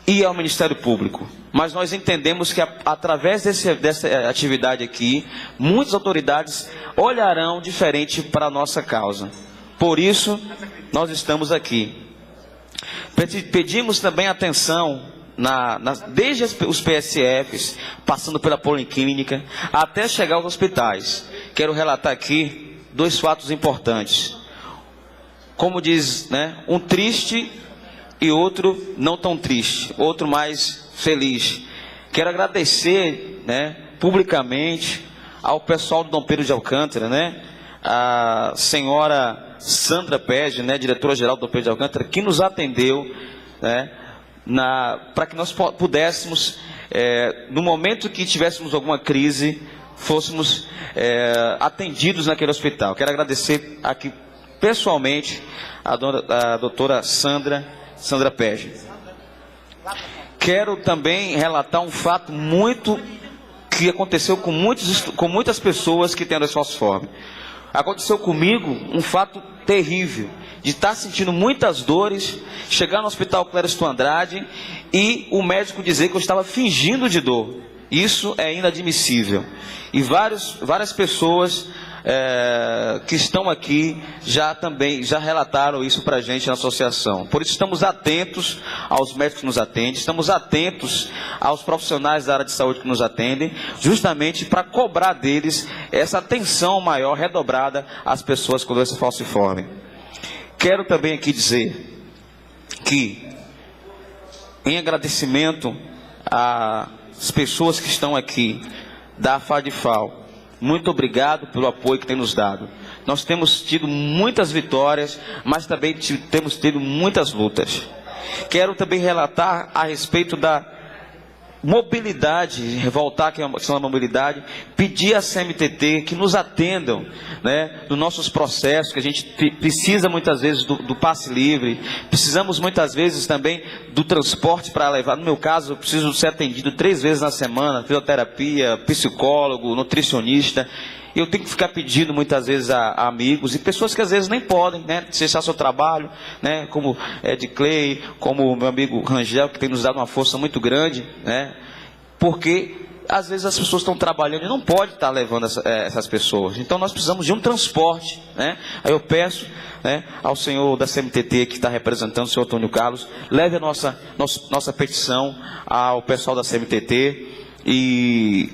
ir ao Ministério Público. Mas nós entendemos que através dessa atividade aqui, muitas autoridades olharão diferente para a nossa causa. Por isso, nós estamos aqui. Pedimos também atenção, desde os PSFs, passando pela policlínica, até chegar aos hospitais. Quero relatar aqui 2 fatos importantes. Como diz, um triste e outro não tão triste, outro mais feliz. Quero agradecer, publicamente ao pessoal do Dom Pedro de Alcântara, a senhora Sandra Pege, diretora-geral do Dom Pedro de Alcântara, que nos atendeu, para que nós pudéssemos, no momento que tivéssemos alguma crise, fôssemos atendidos naquele hospital. Quero agradecer aqui pessoalmente a doutora Sandra Pege. Quero também relatar um fato que aconteceu com muitas pessoas que têm doença falciforme. Aconteceu comigo um fato terrível, de estar sentindo muitas dores, chegar no Hospital Clériston Andrade e o médico dizer que eu estava fingindo de dor. Isso é inadmissível. E várias pessoas que estão aqui já relataram isso para a gente na associação. Por isso estamos atentos aos médicos que nos atendem, estamos atentos aos profissionais da área de saúde que nos atendem, justamente para cobrar deles essa atenção maior, redobrada às pessoas com doença falciforme. Quero também aqui dizer que, em agradecimento às pessoas que estão aqui da FADIFAL, muito obrigado pelo apoio que tem nos dado. Nós temos tido muitas vitórias, mas também temos tido muitas lutas. Quero também relatar a respeito da mobilidade, voltar aqui à questão da mobilidade, pedir à CMTT que nos atendam, nos nossos processos, que a gente precisa muitas vezes do passe livre, precisamos muitas vezes também do transporte para levar. No meu caso, eu preciso ser atendido 3 vezes na semana, fisioterapia, psicólogo, nutricionista. Eu tenho que ficar pedindo muitas vezes a amigos e pessoas que às vezes nem podem, cessar seu trabalho, como Ed Clay, como o meu amigo Rangel, que tem nos dado uma força muito grande, porque às vezes as pessoas estão trabalhando e não pode estar levando essas pessoas. Então nós precisamos de um transporte, né? Aí eu peço, né, ao senhor da CMTT que está representando, o senhor Antônio Carlos, leve a nossa petição ao pessoal da CMTT e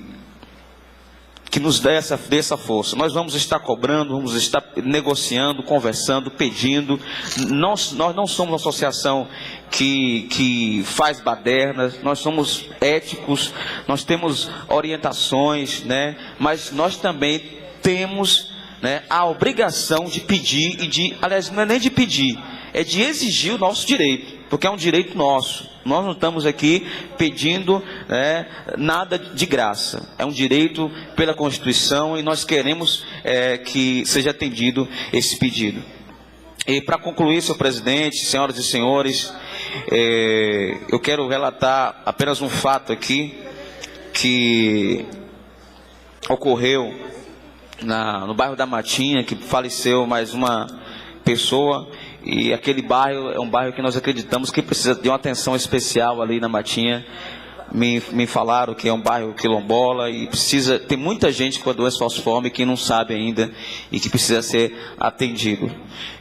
que nos dê essa força. Nós vamos estar cobrando, vamos estar negociando, conversando, pedindo. Nós não somos uma associação que faz badernas, nós somos éticos, nós temos orientações, né? Mas nós também temos, né, a obrigação de pedir aliás, não é nem de pedir, é de exigir o nosso direito, porque é um direito nosso. Nós não estamos aqui pedindo, né, nada de graça. É um direito pela Constituição e nós queremos que seja atendido esse pedido. E para concluir, senhor presidente, senhoras e senhores, eu quero relatar apenas um fato aqui que ocorreu no bairro da Matinha, que faleceu mais uma pessoa, e aquele bairro é um bairro que nós acreditamos que precisa de uma atenção especial ali na Matinha. Me falaram que é um bairro quilombola e tem muita gente com a doença falciforme que não sabe ainda e que precisa ser atendido.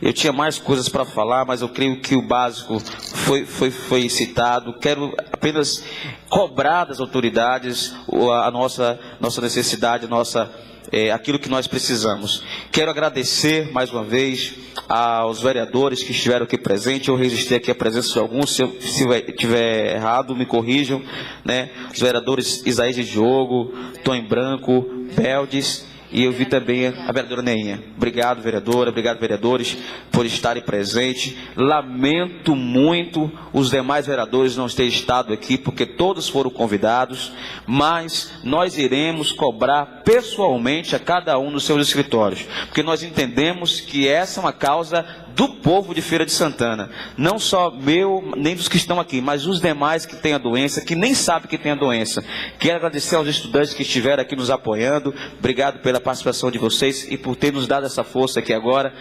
Eu tinha mais coisas para falar, mas eu creio que o básico foi citado. Quero apenas cobrar das autoridades a nossa necessidade, aquilo que nós precisamos. Quero agradecer mais uma vez aos vereadores que estiveram aqui presentes. Eu registrei aqui a presença de alguns, se estiver errado, me corrijam, né? Os vereadores Isaías de Diogo, Tom Branco, Beldes, e eu vi também a vereadora Neinha. Obrigado, vereadora, obrigado, vereadores, por estarem presentes. Lamento muito os demais vereadores não terem estado aqui, porque todos foram convidados, mas nós iremos cobrar pessoalmente a cada um nos seus escritórios, porque nós entendemos que essa é uma causa do povo de Feira de Santana, não só meu, nem dos que estão aqui, mas os demais que têm a doença, que nem sabem que têm a doença. Quero agradecer aos estudantes que estiveram aqui nos apoiando. Obrigado pela participação de vocês e por ter nos dado essa força aqui agora.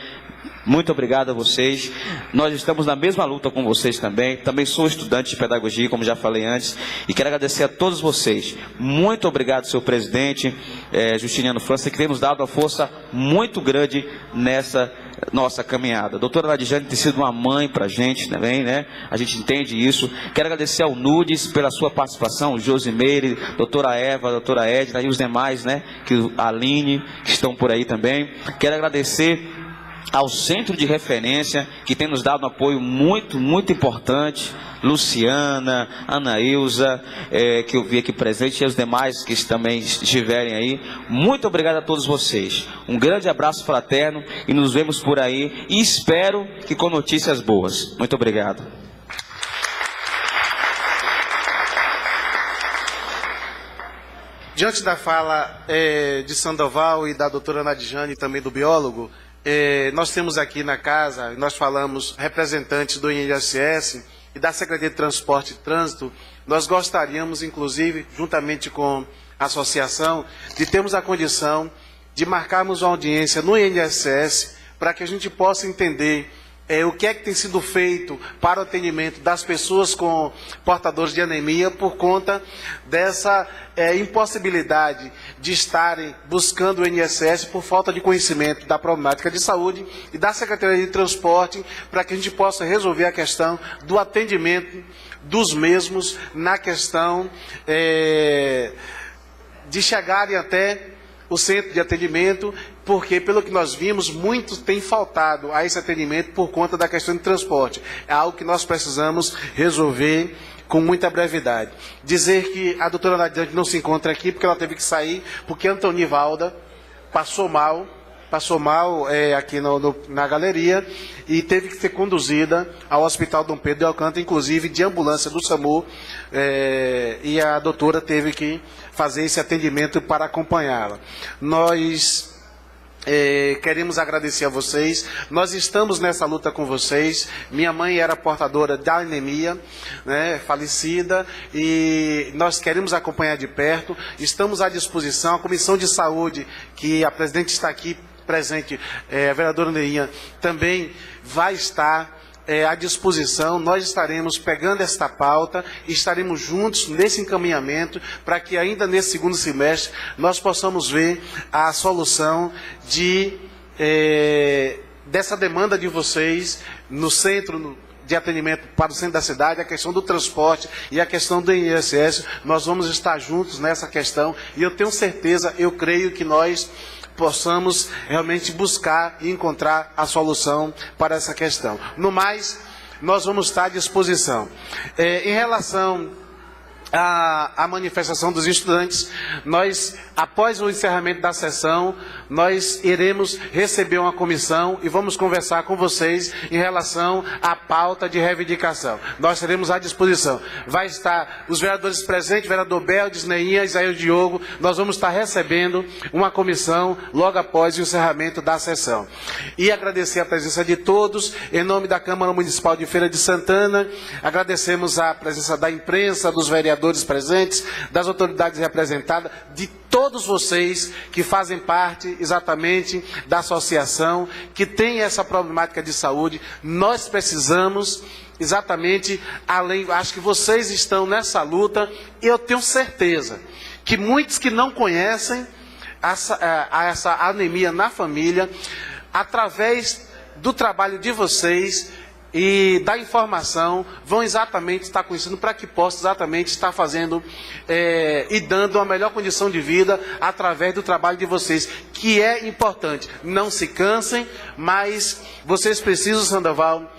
Muito obrigado a vocês. Nós estamos na mesma luta com vocês também. Também sou estudante de pedagogia, como já falei antes, e quero agradecer a todos vocês. Muito obrigado, senhor presidente Justiniano França, que tem nos dado uma força muito grande nessa nossa caminhada. A doutora Nadijane tem sido uma mãe para a gente também, né? A gente entende isso. Quero agradecer ao Nudes pela sua participação, o Josimeire, doutora Eva, doutora Edna e os demais, né? A Aline, que estão por aí também. Quero agradecer ao Centro de Referência, que tem nos dado um apoio muito, muito importante. Luciana, Ana Ilza, que eu vi aqui presente, e os demais que também estiverem aí. Muito obrigado a todos vocês. Um grande abraço fraterno e nos vemos por aí. E espero que com notícias boas. Muito obrigado. Diante da fala de Sandoval e da doutora Nadijane, e também do biólogo, nós temos aqui na casa, nós falamos representantes do INSS e da Secretaria de Transporte e Trânsito. Nós gostaríamos, inclusive, juntamente com a associação, de termos a condição de marcarmos uma audiência no INSS para que a gente possa entender o que é que tem sido feito para o atendimento das pessoas com portadores de anemia por conta dessa impossibilidade de estarem buscando o INSS por falta de conhecimento da problemática de saúde e da Secretaria de Transporte, para que a gente possa resolver a questão do atendimento dos mesmos na questão de chegarem até o centro de atendimento, porque, pelo que nós vimos, muito tem faltado a esse atendimento por conta da questão de transporte. É algo que nós precisamos resolver com muita brevidade. Dizer que a doutora Nadijane não se encontra aqui, porque ela teve que sair, porque a Antonivalda passou mal aqui na galeria e teve que ser conduzida ao Hospital Dom Pedro de Alcântara, inclusive de ambulância do SAMU, e a doutora teve que fazer esse atendimento para acompanhá-la. Nós queremos agradecer a vocês. Nós estamos nessa luta com vocês. Minha mãe era portadora da anemia, né, falecida, e nós queremos acompanhar de perto. Estamos à disposição. A Comissão de Saúde, que a presidente está aqui presente, a vereadora Neinha, também vai estar à disposição, nós estaremos pegando esta pauta e estaremos juntos nesse encaminhamento para que ainda nesse segundo semestre nós possamos ver a solução dessa demanda de vocês no centro de atendimento para o centro da cidade, a questão do transporte e a questão do INSS. Nós vamos estar juntos nessa questão e eu tenho certeza, eu creio que nós possamos realmente buscar e encontrar a solução para essa questão. No mais, nós vamos estar à disposição. Em relação à manifestação dos estudantes, nós, após o encerramento da sessão, nós iremos receber uma comissão e vamos conversar com vocês em relação à pauta de reivindicação. Nós teremos à disposição. Vai estar os vereadores presentes, vereador Beldes, Neinha, Isaías Diogo, nós vamos estar recebendo uma comissão logo após o encerramento da sessão. E agradecer a presença de todos, em nome da Câmara Municipal de Feira de Santana, agradecemos a presença da imprensa, dos vereadores presentes, das autoridades representadas, de todos vocês que fazem parte exatamente da associação, que tem essa problemática de saúde. Nós precisamos exatamente, acho que vocês estão nessa luta, e eu tenho certeza que muitos que não conhecem essa anemia na família, através do trabalho de vocês e da informação, vão exatamente estar conhecendo para que possa exatamente estar fazendo e dando uma melhor condição de vida através do trabalho de vocês, que é importante. Não se cansem, mas vocês precisam, Sandoval,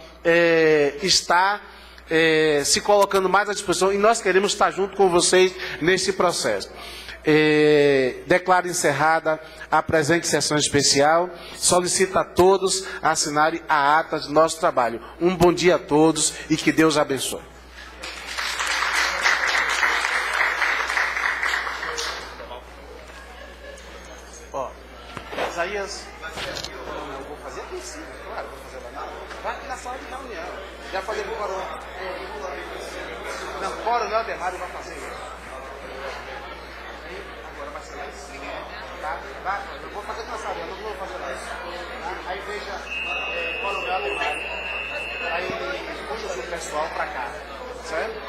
estar se colocando mais à disposição, e nós queremos estar junto com vocês nesse processo. Declaro encerrada a presente sessão especial. Solicito a todos assinarem a ata do nosso trabalho. Um bom dia a todos e que Deus abençoe. Ó, Isaías, eu vou fazer aqui em cima, claro, vou fazer lá. Vai aqui na sala de reunião. Já falei pro Coronel. Não, o Coronel Ademário vai fazer isso. Tá? Eu vou fazer na sala, eu não vou fazer mais. Tá? Aí veja, Coronel Ademário. Aí conduzi o pessoal para cá, certo?